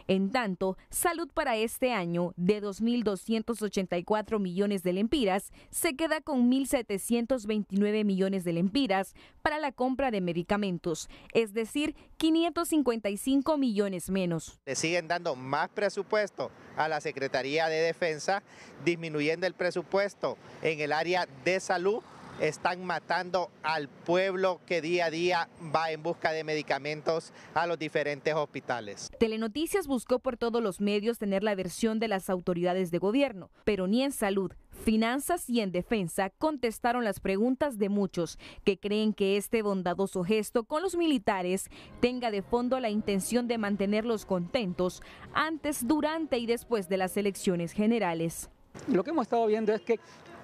En tanto, Salud para este año, de 2.284 millones de lempiras, se queda con 1.729 millones de lempiras para la compra de medicamentos, es decir, 555 millones menos. Le siguen dando más presupuesto a la Secretaría de Defensa, disminuyendo el presupuesto en el área de salud. Están matando al pueblo que día a día va en busca de medicamentos a los diferentes hospitales. Telenoticias buscó por todos los medios tener la versión de las autoridades de gobierno, pero ni en salud, finanzas y en defensa contestaron las preguntas de muchos que creen que este bondadoso gesto con los militares tenga de fondo la intención de mantenerlos contentos antes, durante y después de las elecciones generales. Lo que hemos estado viendo es que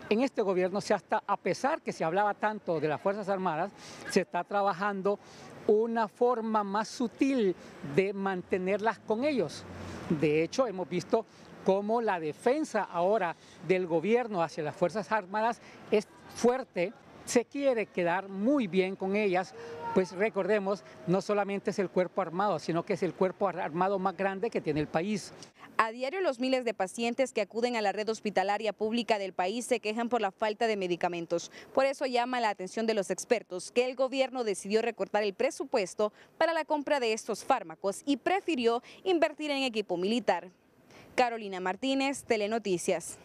en este gobierno, a pesar que se hablaba tanto de las Fuerzas Armadas, se está trabajando una forma más sutil de mantenerlas con ellos. De hecho, hemos visto cómo la defensa ahora del gobierno hacia las Fuerzas Armadas es fuerte, se quiere quedar muy bien con ellas, pues recordemos, no solamente es el cuerpo armado, sino que es el cuerpo armado más grande que tiene el país. A diario los miles de pacientes que acuden a la red hospitalaria pública del país se quejan por la falta de medicamentos. Por eso llama la atención de los expertos que el gobierno decidió recortar el presupuesto para la compra de estos fármacos y prefirió invertir en equipo militar. Carolina Martínez, Telenoticias.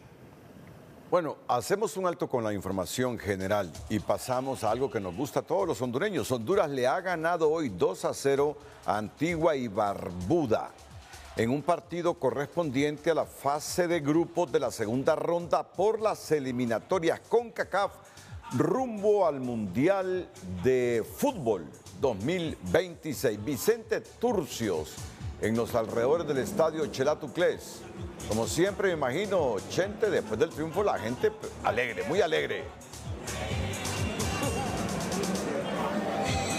Bueno, hacemos un alto con la información general y pasamos a algo que nos gusta a todos los hondureños. Honduras le ha ganado hoy 2-0 a Antigua y Barbuda en un partido correspondiente a la fase de grupos de la segunda ronda por las eliminatorias CONCACAF rumbo al Mundial de Fútbol 2026. Vicente Turcios en los alrededores del estadio Chelatuclés. Como siempre, me imagino, Chente, después del triunfo la gente alegre, muy alegre.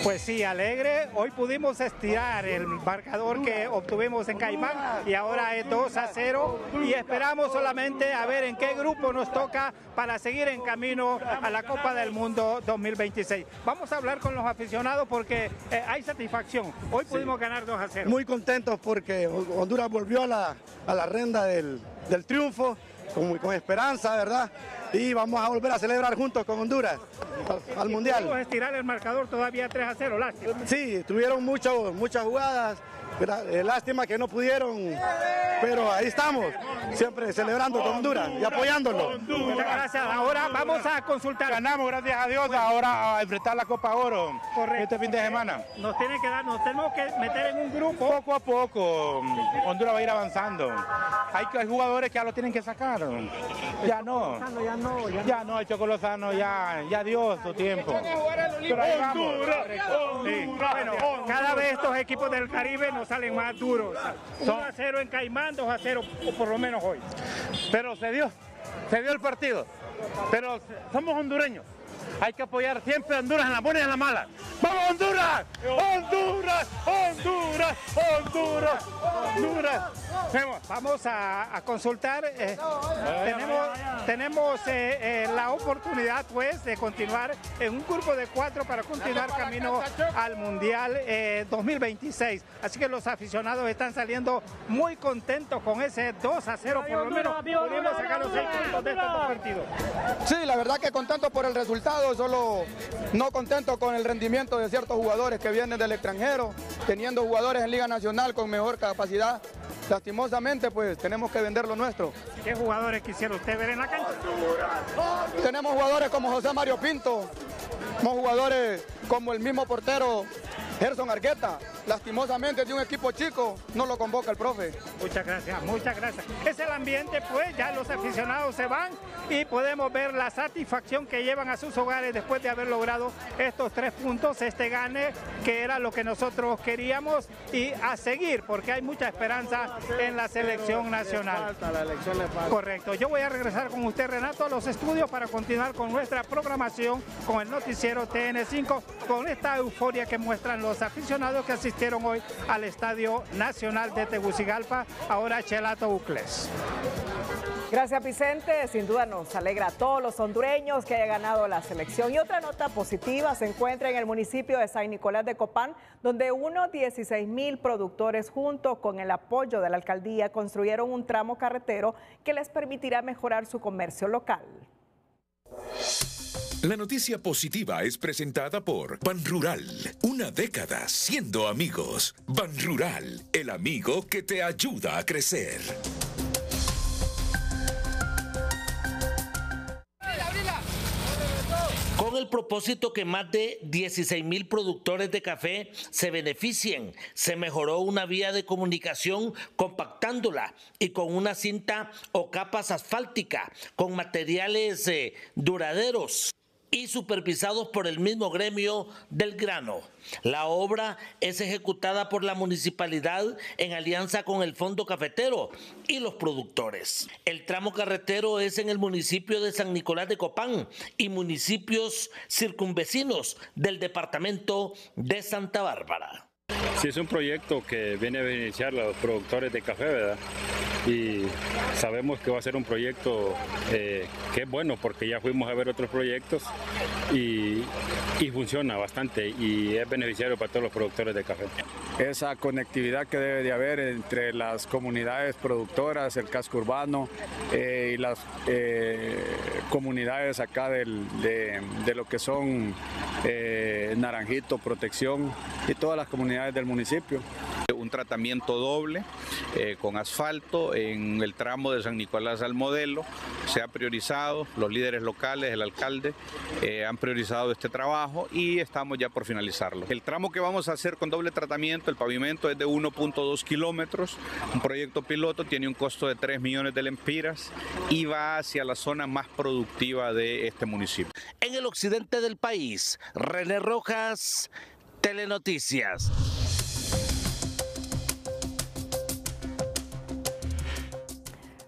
Pues sí, alegre. Hoy pudimos estirar el marcador que obtuvimos en Caimán y ahora es 2-0 y esperamos solamente a ver en qué grupo nos toca para seguir en camino a la Copa del Mundo 2026. Vamos a hablar con los aficionados porque hay satisfacción. Hoy pudimos ganar 2-0. Muy contentos porque Honduras volvió a la renda del triunfo con esperanza, ¿verdad? Y vamos a volver a celebrar juntos con Honduras al Mundial. Vamos a estirar el marcador todavía 3-0, lástima. Sí, tuvieron muchas jugadas, lástima que no pudieron, pero ahí estamos, siempre celebrando con Honduras y apoyándolo. Muchas gracias. Ahora vamos a consultar. Ganamos, gracias a Dios, ahora a enfrentar la Copa Oro. Correcto. Este fin de semana. Nos tenemos que meter en un grupo. Poco a poco, Honduras va a ir avanzando. Hay jugadores que ya lo tienen que sacar. Ya no, el Chocolozano ya dio su tiempo. Pero ahí vamos. Sí. Bueno, cada vez estos equipos del Caribe nos salen más duros. 1-0 en Caimán, 2-0 o por lo menos hoy. Pero se dio el partido. Pero somos hondureños. Hay que apoyar siempre a Honduras en la buena y en la mala. ¡Vamos Honduras! ¡Honduras! ¡Honduras! ¡Honduras! ¡Honduras! Vamos a consultar. Tenemos la oportunidad pues de continuar en un grupo de 4 para continuar camino al Mundial 2026. Así que los aficionados están saliendo muy contentos con ese 2-0. Por lo menos pudimos sacar los 6 puntos de estos dos partidos. Sí, la verdad que contento por el resultado, solo no contento con el rendimiento de ciertos jugadores que vienen del extranjero, teniendo jugadores en Liga Nacional con mejor capacidad. Lastimosamente, pues tenemos que vender lo nuestro. ¿Qué jugadores quisiera usted ver en la cancha? Tenemos jugadores como José Mario Pinto, tenemos jugadores como el mismo portero Gerson Argueta. Lastimosamente, de un equipo chico no lo convoca el profe. Muchas gracias, muchas gracias. Es el ambiente, pues ya los aficionados se van y podemos ver la satisfacción que llevan a sus hogares después de haber logrado estos 3 puntos, este gane que era lo que nosotros queríamos, y a seguir porque hay mucha esperanza en la selección nacional. Correcto, yo voy a regresar con usted, Renato, a los estudios para continuar con nuestra programación con el noticiero TN5, con esta euforia que muestran los aficionados que asistieron hoy al Estadio Nacional de Tegucigalpa, ahora Chelato Ucles. Gracias, Vicente. Sin duda nos alegra a todos los hondureños que haya ganado la selección. Y otra nota positiva se encuentra en el municipio de San Nicolás de Copán, donde unos 16,000 productores, junto con el apoyo de la alcaldía, construyeron un tramo carretero que les permitirá mejorar su comercio local. La noticia positiva es presentada por Banrural. Una década siendo amigos. Banrural, el amigo que te ayuda a crecer. Con el propósito que más de 16,000 productores de café se beneficien, se mejoró una vía de comunicación compactándola y con una cinta o capas asfálticas con materiales duraderos y supervisados por el mismo gremio del grano. La obra es ejecutada por la municipalidad en alianza con el Fondo Cafetero y los productores. El tramo carretero es en el municipio de San Nicolás de Copán y municipios circunvecinos del departamento de Santa Bárbara. Sí, es un proyecto que viene a beneficiar a los productores de café, ¿verdad? Y sabemos que va a ser un proyecto que es bueno porque ya fuimos a ver otros proyectos y funciona bastante y es beneficiario para todos los productores de café. Esa conectividad que debe de haber entre las comunidades productoras, el casco urbano y las comunidades acá de lo que son Naranjito, Protección y todas las comunidades del municipio. Un tratamiento doble con asfalto en el tramo de San Nicolás al Modelo. Se ha priorizado, los líderes locales, el alcalde, han priorizado este trabajo y estamos ya por finalizarlo. El tramo que vamos a hacer con doble tratamiento, el pavimento es de 1.2 kilómetros, un proyecto piloto, tiene un costo de 3 millones de lempiras y va hacia la zona más productiva de este municipio. En el occidente del país, René Rojas, Telenoticias.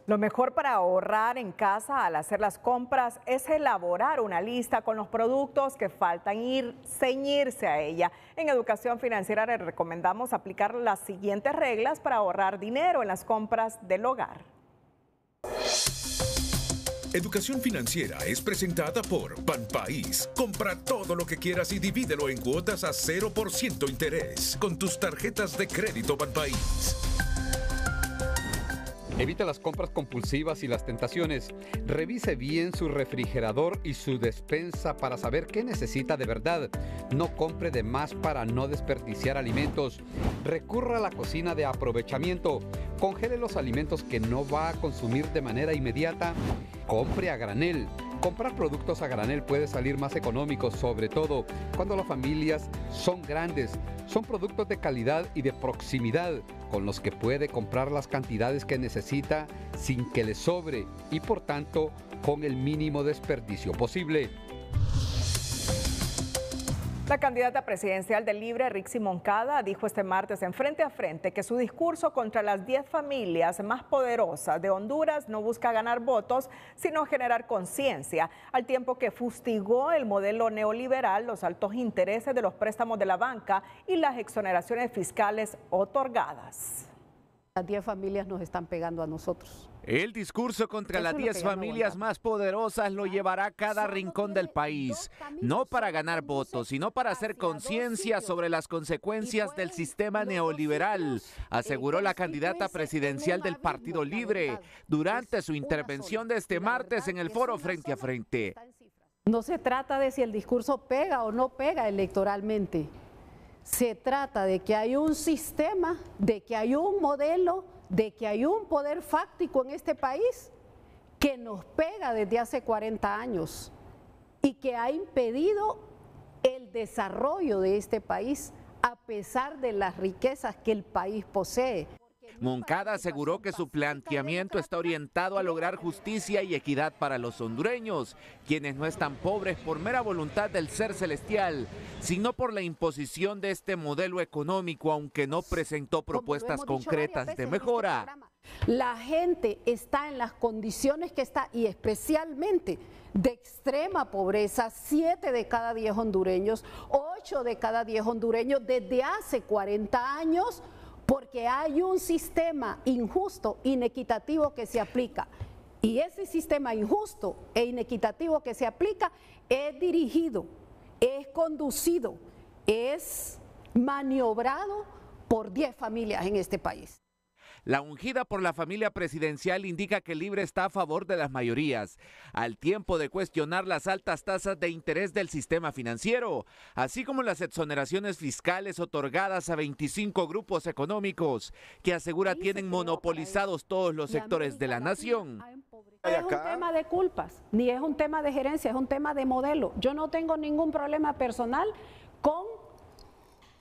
Lo mejor para ahorrar en casa al hacer las compras es elaborar una lista con los productos que faltan y ceñirse a ella. En Educación Financiera les recomendamos aplicar las siguientes reglas para ahorrar dinero en las compras del hogar. Educación Financiera es presentada por Banpaís. Compra todo lo que quieras y divídelo en cuotas a 0% interés con tus tarjetas de crédito Banpaís. Evita las compras compulsivas y las tentaciones. Revise bien su refrigerador y su despensa para saber qué necesita de verdad. No compre de más para no desperdiciar alimentos. Recurra a la cocina de aprovechamiento. Congele los alimentos que no va a consumir de manera inmediata. Compre a granel. Comprar productos a granel puede salir más económico, sobre todo cuando las familias son grandes. Son productos de calidad y de proximidad con los que puede comprar las cantidades que necesita sin que le sobre y por tanto con el mínimo desperdicio posible. La candidata presidencial del Libre, Rixi Moncada, dijo este martes en Frente a Frente que su discurso contra las 10 familias más poderosas de Honduras no busca ganar votos, sino generar conciencia, al tiempo que fustigó el modelo neoliberal, los altos intereses de los préstamos de la banca y las exoneraciones fiscales otorgadas. Las 10 familias nos están pegando a nosotros. El discurso contra las 10 familias más poderosas lo llevará a cada rincón del país, no para ganar votos, sino para hacer conciencia sobre las consecuencias del sistema neoliberal, aseguró la candidata presidencial del Partido Libre durante su intervención de este martes en el foro Frente a Frente. No se trata de si el discurso pega o no pega electoralmente. Se trata de que hay un sistema, de que hay un modelo, de que hay un poder fáctico en este país que nos pega desde hace 40 años y que ha impedido el desarrollo de este país a pesar de las riquezas que el país posee. Moncada aseguró que su planteamiento está orientado a lograr justicia y equidad para los hondureños, quienes no están pobres por mera voluntad del ser celestial, sino por la imposición de este modelo económico, aunque no presentó propuestas concretas de mejora. La gente está en las condiciones que está, y especialmente de extrema pobreza. 7 de cada 10 hondureños, 8 de cada 10 hondureños desde hace 40 años, porque hay un sistema injusto, inequitativo que se aplica. Y ese sistema injusto e inequitativo que se aplica es dirigido, es conducido, es maniobrado por 10 familias en este país. La ungida por la familia presidencial indica que Libre está a favor de las mayorías, al tiempo de cuestionar las altas tasas de interés del sistema financiero, así como las exoneraciones fiscales otorgadas a 25 grupos económicos, que asegura tienen monopolizados todos los sectores de la nación. No es un tema de culpas, ni es un tema de gerencia, es un tema de modelo. Yo no tengo ningún problema personal con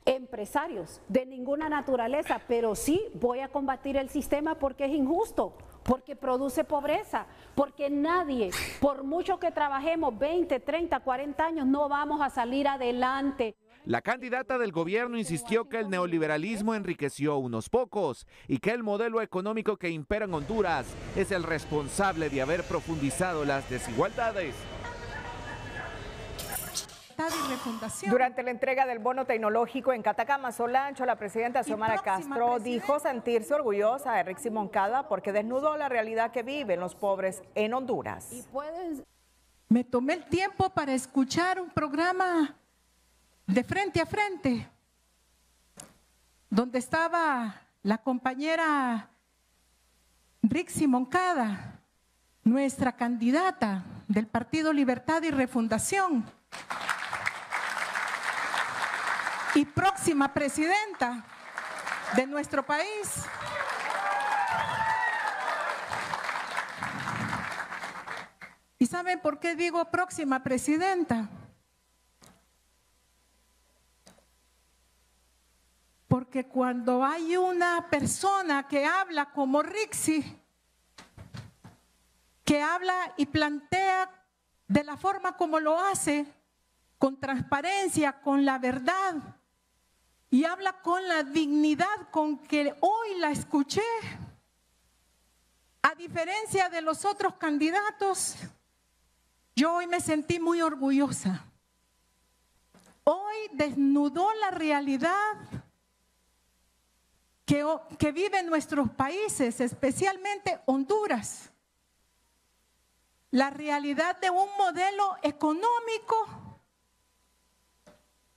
empresarios de ninguna naturaleza, pero sí voy a combatir el sistema porque es injusto, porque produce pobreza, porque nadie, por mucho que trabajemos 20, 30, 40 años, no vamos a salir adelante. La candidata del gobierno insistió que el neoliberalismo enriqueció a unos pocos y que el modelo económico que impera en Honduras es el responsable de haber profundizado las desigualdades. Durante la entrega del bono tecnológico en Catacama, Solancho, la presidenta Xiomara Castro dijo sentirse orgullosa de Rixi Moncada porque desnudó la realidad que viven los pobres en Honduras. Me tomé el tiempo para escuchar un programa de Frente a Frente, donde estaba la compañera Rixi Moncada, nuestra candidata del Partido Libertad y Refundación y próxima presidenta de nuestro país. ¿Y saben por qué digo próxima presidenta? Porque cuando hay una persona que habla como Rixi, que habla y plantea de la forma como lo hace, con transparencia, con la verdad, y habla con la dignidad con que hoy la escuché, a diferencia de los otros candidatos, yo hoy me sentí muy orgullosa. Hoy desnudó la realidad que viven nuestros países, especialmente Honduras. La realidad de un modelo económico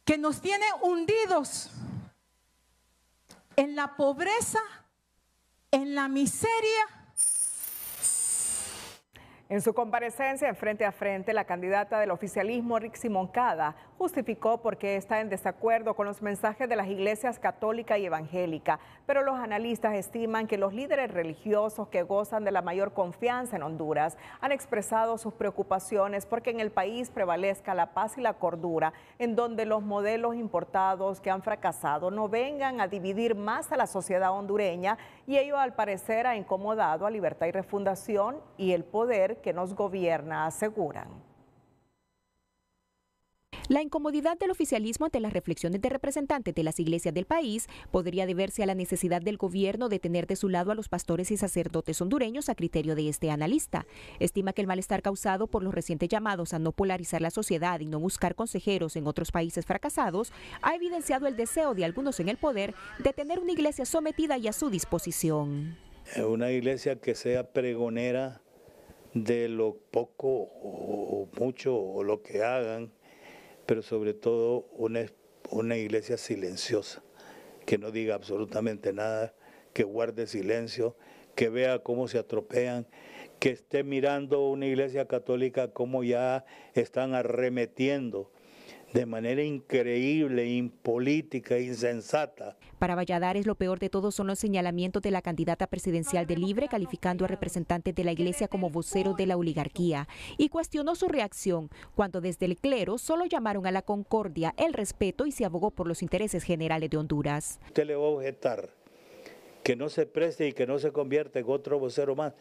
que nos tiene hundidos en la pobreza, en la miseria. En su comparecencia en Frente a Frente, la candidata del oficialismo, Rixi Moncada, justificó por qué está en desacuerdo con los mensajes de las iglesias católica y evangélica, pero los analistas estiman que los líderes religiosos que gozan de la mayor confianza en Honduras han expresado sus preocupaciones porque en el país prevalezca la paz y la cordura, en donde los modelos importados que han fracasado no vengan a dividir más a la sociedad hondureña, y ello al parecer ha incomodado a Libertad y Refundación y el poder que nos gobierna, aseguran. La incomodidad del oficialismo ante las reflexiones de representantes de las iglesias del país podría deberse a la necesidad del gobierno de tener de su lado a los pastores y sacerdotes hondureños, a criterio de este analista. Estima que el malestar causado por los recientes llamados a no polarizar la sociedad y no buscar consejeros en otros países fracasados ha evidenciado el deseo de algunos en el poder de tener una iglesia sometida y a su disposición. Una iglesia que sea pregonera de lo poco o mucho o lo que hagan, pero sobre todo una iglesia silenciosa, que no diga absolutamente nada, que guarde silencio, que vea cómo se atropellan, que esté mirando una iglesia católica cómo ya están arremetiendo de manera increíble, impolítica, insensata. Para Valladares, lo peor de todo son los señalamientos de la candidata presidencial de Libre, calificando a representantes de la iglesia como voceros de la oligarquía, y cuestionó su reacción cuando desde el clero solo llamaron a la concordia, el respeto y se abogó por los intereses generales de Honduras. Usted le va a objetar que no se preste y que no se convierta en otro vocero más,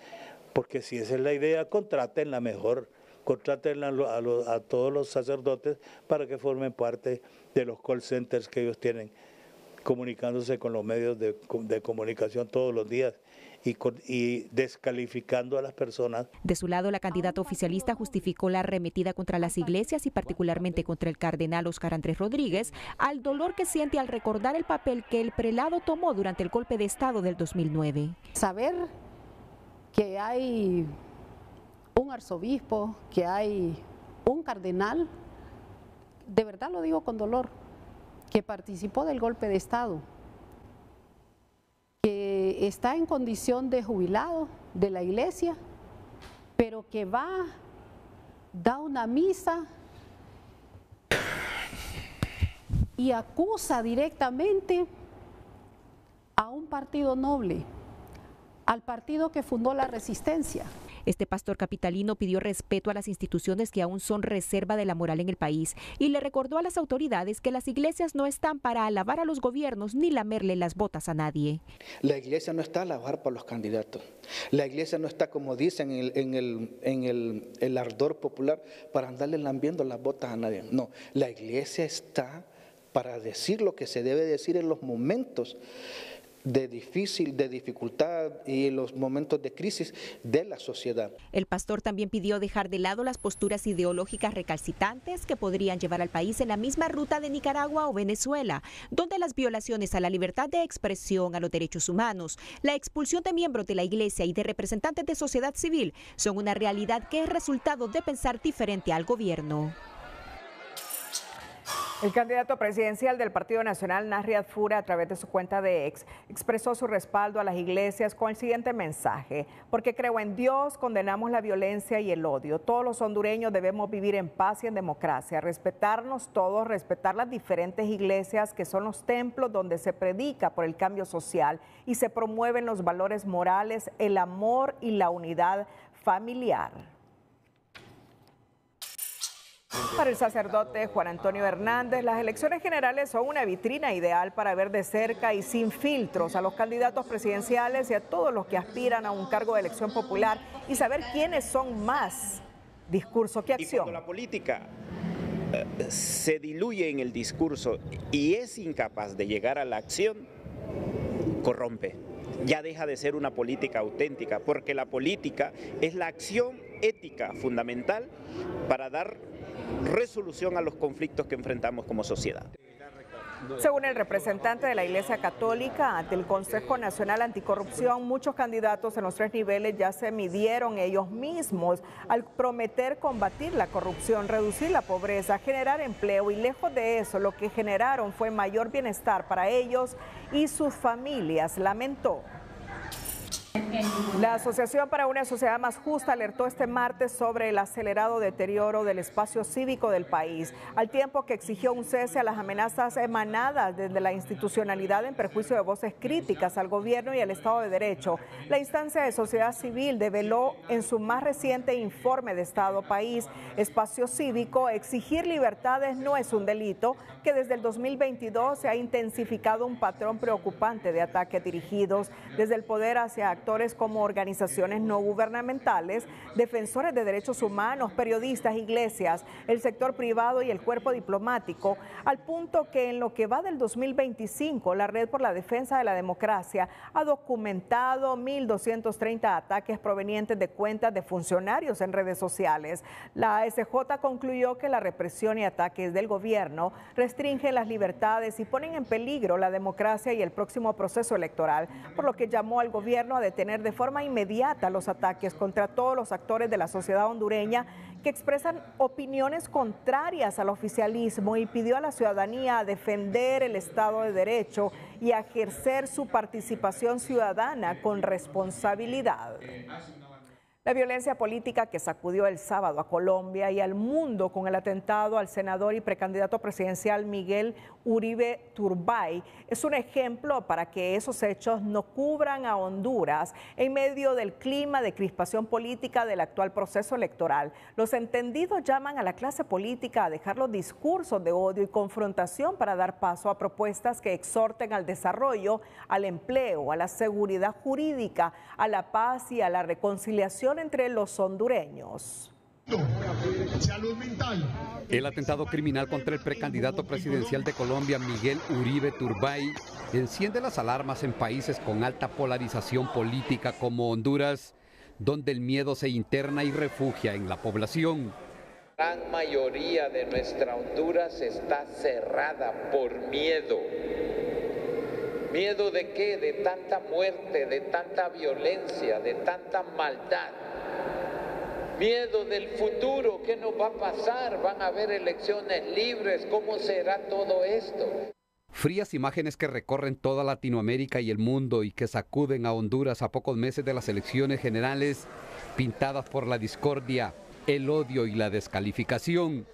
porque si esa es la idea, contrátenla mejor, contrátenla a todos los sacerdotes para que formen parte de los call centers que ellos tienen, comunicándose con los medios de comunicación todos los días y descalificando a las personas. De su lado, la candidata oficialista justificó la arremetida contra las iglesias y particularmente contra el cardenal Óscar Andrés Rodríguez al dolor que siente al recordar el papel que el prelado tomó durante el golpe de Estado del 2009. Saber que hay un arzobispo, que hay un cardenal, de verdad lo digo con dolor, que participó del golpe de Estado, que está en condición de jubilado de la iglesia, pero que da una misa y acusa directamente a un partido noble, al partido que fundó la resistencia. Este pastor capitalino pidió respeto a las instituciones que aún son reserva de la moral en el país y le recordó a las autoridades que las iglesias no están para alabar a los gobiernos ni lamerle las botas a nadie. La iglesia no está a alabar para los candidatos. La iglesia no está, como dicen en el ardor popular, para andarle lambiendo las botas a nadie. No, la iglesia está para decir lo que se debe decir en los momentos de dificultad y los momentos de crisis de la sociedad. El pastor también pidió dejar de lado las posturas ideológicas recalcitrantes que podrían llevar al país en la misma ruta de Nicaragua o Venezuela, donde las violaciones a la libertad de expresión, a los derechos humanos, la expulsión de miembros de la iglesia y de representantes de sociedad civil son una realidad que es resultado de pensar diferente al gobierno. El candidato presidencial del Partido Nacional, Nasri Adfura, a través de su cuenta de X, expresó su respaldo a las iglesias con el siguiente mensaje: porque creo en Dios, condenamos la violencia y el odio. Todos los hondureños debemos vivir en paz y en democracia, respetarnos todos, respetar las diferentes iglesias que son los templos donde se predica por el cambio social y se promueven los valores morales, el amor y la unidad familiar. Para el sacerdote Juan Antonio Hernández, las elecciones generales son una vitrina ideal para ver de cerca y sin filtros a los candidatos presidenciales y a todos los que aspiran a un cargo de elección popular y saber quiénes son más discurso que acción. Y cuando la política se diluye en el discurso y es incapaz de llegar a la acción, corrompe. Ya deja de ser una política auténtica, porque la política es la acción ética fundamental para dar resolución a los conflictos que enfrentamos como sociedad. Según el representante de la Iglesia Católica ante el Consejo Nacional Anticorrupción, muchos candidatos en los 3 niveles ya se midieron ellos mismos al prometer combatir la corrupción, reducir la pobreza, generar empleo, y lejos de eso lo que generaron fue mayor bienestar para ellos y sus familias, lamentó. La Asociación para una Sociedad Más Justa alertó este martes sobre el acelerado deterioro del espacio cívico del país, al tiempo que exigió un cese a las amenazas emanadas desde la institucionalidad en perjuicio de voces críticas al gobierno y al Estado de Derecho. La instancia de sociedad civil develó en su más reciente informe de Estado País, Espacio Cívico, exigir libertades no es un delito, que desde el 2022 se ha intensificado un patrón preocupante de ataques dirigidos desde el poder hacia actores como organizaciones no gubernamentales, defensores de derechos humanos, periodistas, iglesias, el sector privado y el cuerpo diplomático, al punto que en lo que va del 2025, la Red por la Defensa de la Democracia ha documentado 1.230 ataques provenientes de cuentas de funcionarios en redes sociales. La ASJ concluyó que la represión y ataques del gobierno restringen las libertades y ponen en peligro la democracia y el próximo proceso electoral, por lo que llamó al gobierno a detener de forma inmediata los ataques contra todos los actores de la sociedad hondureña que expresan opiniones contrarias al oficialismo, y pidió a la ciudadanía a defender el Estado de Derecho y a ejercer su participación ciudadana con responsabilidad. La violencia política que sacudió el sábado a Colombia y al mundo con el atentado al senador y precandidato presidencial Miguel Uribe Turbay es un ejemplo para que esos hechos no cubran a Honduras en medio del clima de crispación política del actual proceso electoral. Los entendidos llaman a la clase política a dejar los discursos de odio y confrontación para dar paso a propuestas que exhorten al desarrollo, al empleo, a la seguridad jurídica, a la paz y a la reconciliación entre los hondureños. Salud mental. El atentado criminal contra el precandidato presidencial de Colombia, Miguel Uribe Turbay, enciende las alarmas en países con alta polarización política como Honduras, donde el miedo se interna y refugia en la población. La gran mayoría de nuestra Honduras está cerrada por miedo. ¿Miedo de qué? De tanta muerte, de tanta violencia, de tanta maldad. Miedo del futuro, ¿qué nos va a pasar? ¿Van a haber elecciones libres? ¿Cómo será todo esto? Frías imágenes que recorren toda Latinoamérica y el mundo y que sacuden a Honduras a pocos meses de las elecciones generales, pintadas por la discordia, el odio y la descalificación.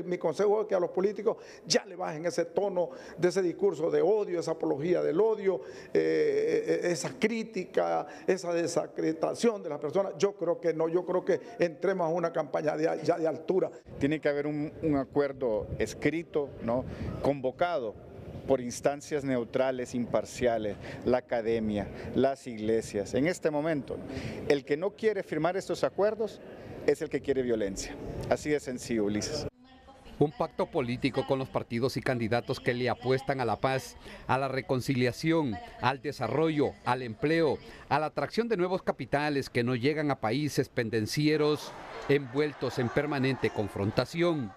Mi consejo es que a los políticos ya le bajen ese tono de ese discurso de odio, esa apología del odio, esa crítica, esa desacreditación de las personas. Yo creo que no, yo creo que entremos a una campaña ya de altura. Tiene que haber un acuerdo escrito, ¿no?, convocado por instancias neutrales, imparciales, la academia, las iglesias. En este momento, el que no quiere firmar estos acuerdos es el que quiere violencia. Así de sencillo, Ulises. Un pacto político con los partidos y candidatos que le apuestan a la paz, a la reconciliación, al desarrollo, al empleo, a la atracción de nuevos capitales que no llegan a países pendencieros envueltos en permanente confrontación.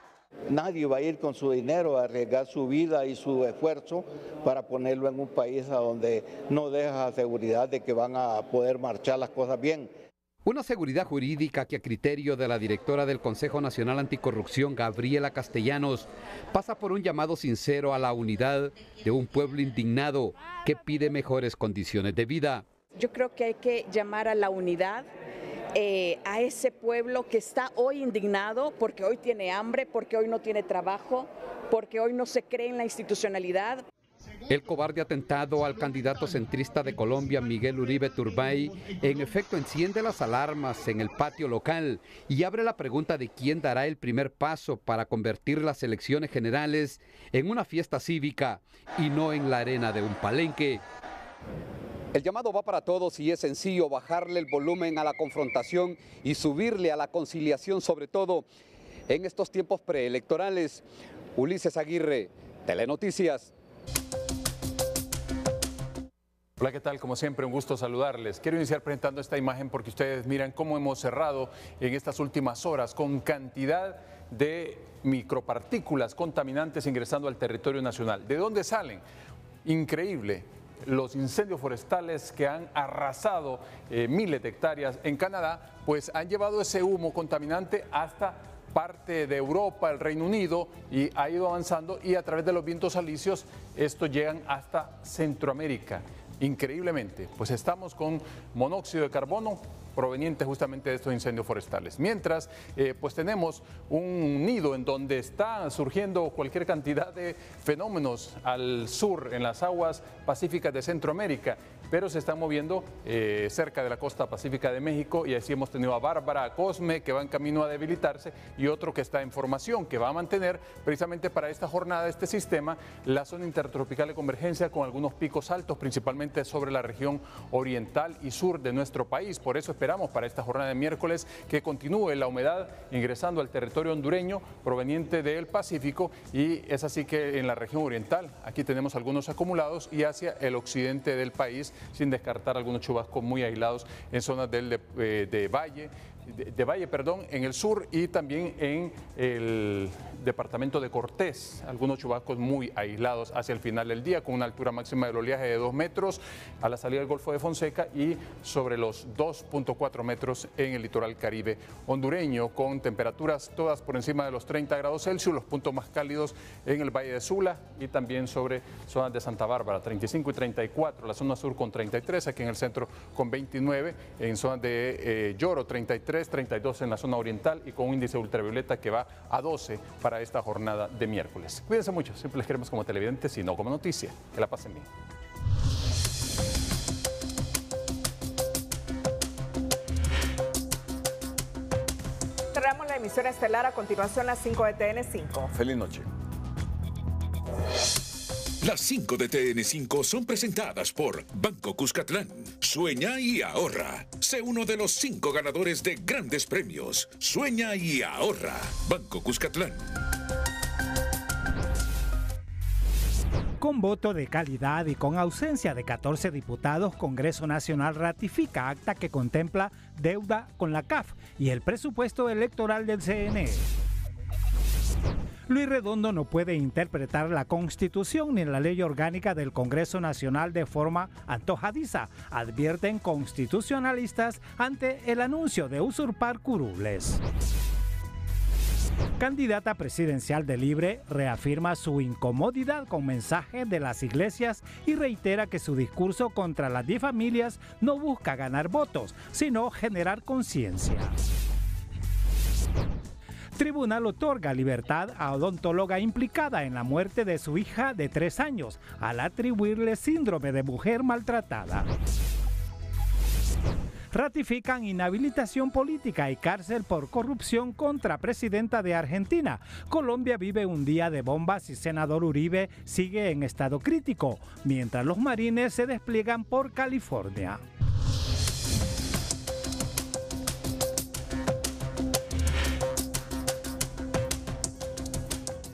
Nadie va a ir con su dinero a arriesgar su vida y su esfuerzo para ponerlo en un país a donde no deja seguridad de que van a poder marchar las cosas bien. Una seguridad jurídica que a criterio de la directora del Consejo Nacional Anticorrupción, Gabriela Castellanos, pasa por un llamado sincero a la unidad de un pueblo indignado que pide mejores condiciones de vida. Yo creo que hay que llamar a la unidad, a ese pueblo que está hoy indignado porque hoy tiene hambre, porque hoy no tiene trabajo, porque hoy no se cree en la institucionalidad. El cobarde atentado al candidato centrista de Colombia, Miguel Uribe Turbay, en efecto enciende las alarmas en el patio local y abre la pregunta de quién dará el primer paso para convertir las elecciones generales en una fiesta cívica y no en la arena de un palenque. El llamado va para todos y es sencillo bajarle el volumen a la confrontación y subirle a la conciliación, sobre todo en estos tiempos preelectorales. Ulises Aguirre, Telenoticias. Hola, ¿qué tal? Como siempre, un gusto saludarles. Quiero iniciar presentando esta imagen porque ustedes miran cómo hemos cerrado en estas últimas horas con cantidad de micropartículas contaminantes ingresando al territorio nacional. ¿De dónde salen? Increíble. Los incendios forestales que han arrasado miles de hectáreas en Canadá, pues han llevado ese humo contaminante hasta parte de Europa, el Reino Unido, y ha ido avanzando y a través de los vientos alisios estos llegan hasta Centroamérica. Increíblemente, pues estamos con monóxido de carbono proveniente justamente de estos incendios forestales. Mientras, pues tenemos un nido en donde está surgiendo cualquier cantidad de fenómenos al sur, en las aguas pacíficas de Centroamérica, pero se están moviendo cerca de la costa pacífica de México, y así hemos tenido a Bárbara, a Cosme, que va en camino a debilitarse, y otro que está en formación, que va a mantener precisamente para esta jornada, este sistema, la zona intertropical de convergencia con algunos picos altos, principalmente sobre la región oriental y sur de nuestro país. Por eso esperamos para esta jornada de miércoles que continúe la humedad ingresando al territorio hondureño proveniente del Pacífico, y es así que en la región oriental aquí tenemos algunos acumulados y hacia el occidente del país, sin descartar algunos chubascos muy aislados en zonas de Valle, en el sur, y también en el departamento de Cortés, algunos chubascos muy aislados hacia el final del día, con una altura máxima del oleaje de 2 metros a la salida del Golfo de Fonseca y sobre los 2.4 metros en el litoral caribe hondureño, con temperaturas todas por encima de los 30 grados Celsius, los puntos más cálidos en el Valle de Sula y también sobre zonas de Santa Bárbara, 35 y 34, la zona sur con 33, aquí en el centro con 29, en zonas de Lloro 33, 32 en la zona oriental y con un índice ultravioleta que va a 12 para esta jornada de miércoles. Cuídense mucho, siempre les queremos como televidentes y no como noticia. Que la pasen bien. Cerramos la emisión estelar, a continuación las 5 de TN5. Feliz noche. Las 5 de TN5 son presentadas por Banco Cuscatlán. Sueña y ahorra. Sé uno de los 5 ganadores de grandes premios. Sueña y ahorra. Banco Cuscatlán. Con voto de calidad y con ausencia de 14 diputados, Congreso Nacional ratifica acta que contempla deuda con la CAF y el presupuesto electoral del CNE. Luis Redondo no puede interpretar la Constitución ni la ley orgánica del Congreso Nacional de forma antojadiza, advierten constitucionalistas ante el anuncio de usurpar curules. Candidata presidencial de Libre reafirma su incomodidad con mensajes de las iglesias y reitera que su discurso contra las 10 familias no busca ganar votos, sino generar conciencia. Tribunal otorga libertad a odontóloga implicada en la muerte de su hija de 3 años al atribuirle síndrome de mujer maltratada. Ratifican inhabilitación política y cárcel por corrupción contra presidenta de Argentina. Colombia vive un día de bombas y senador Uribe sigue en estado crítico, mientras los marines se despliegan por California.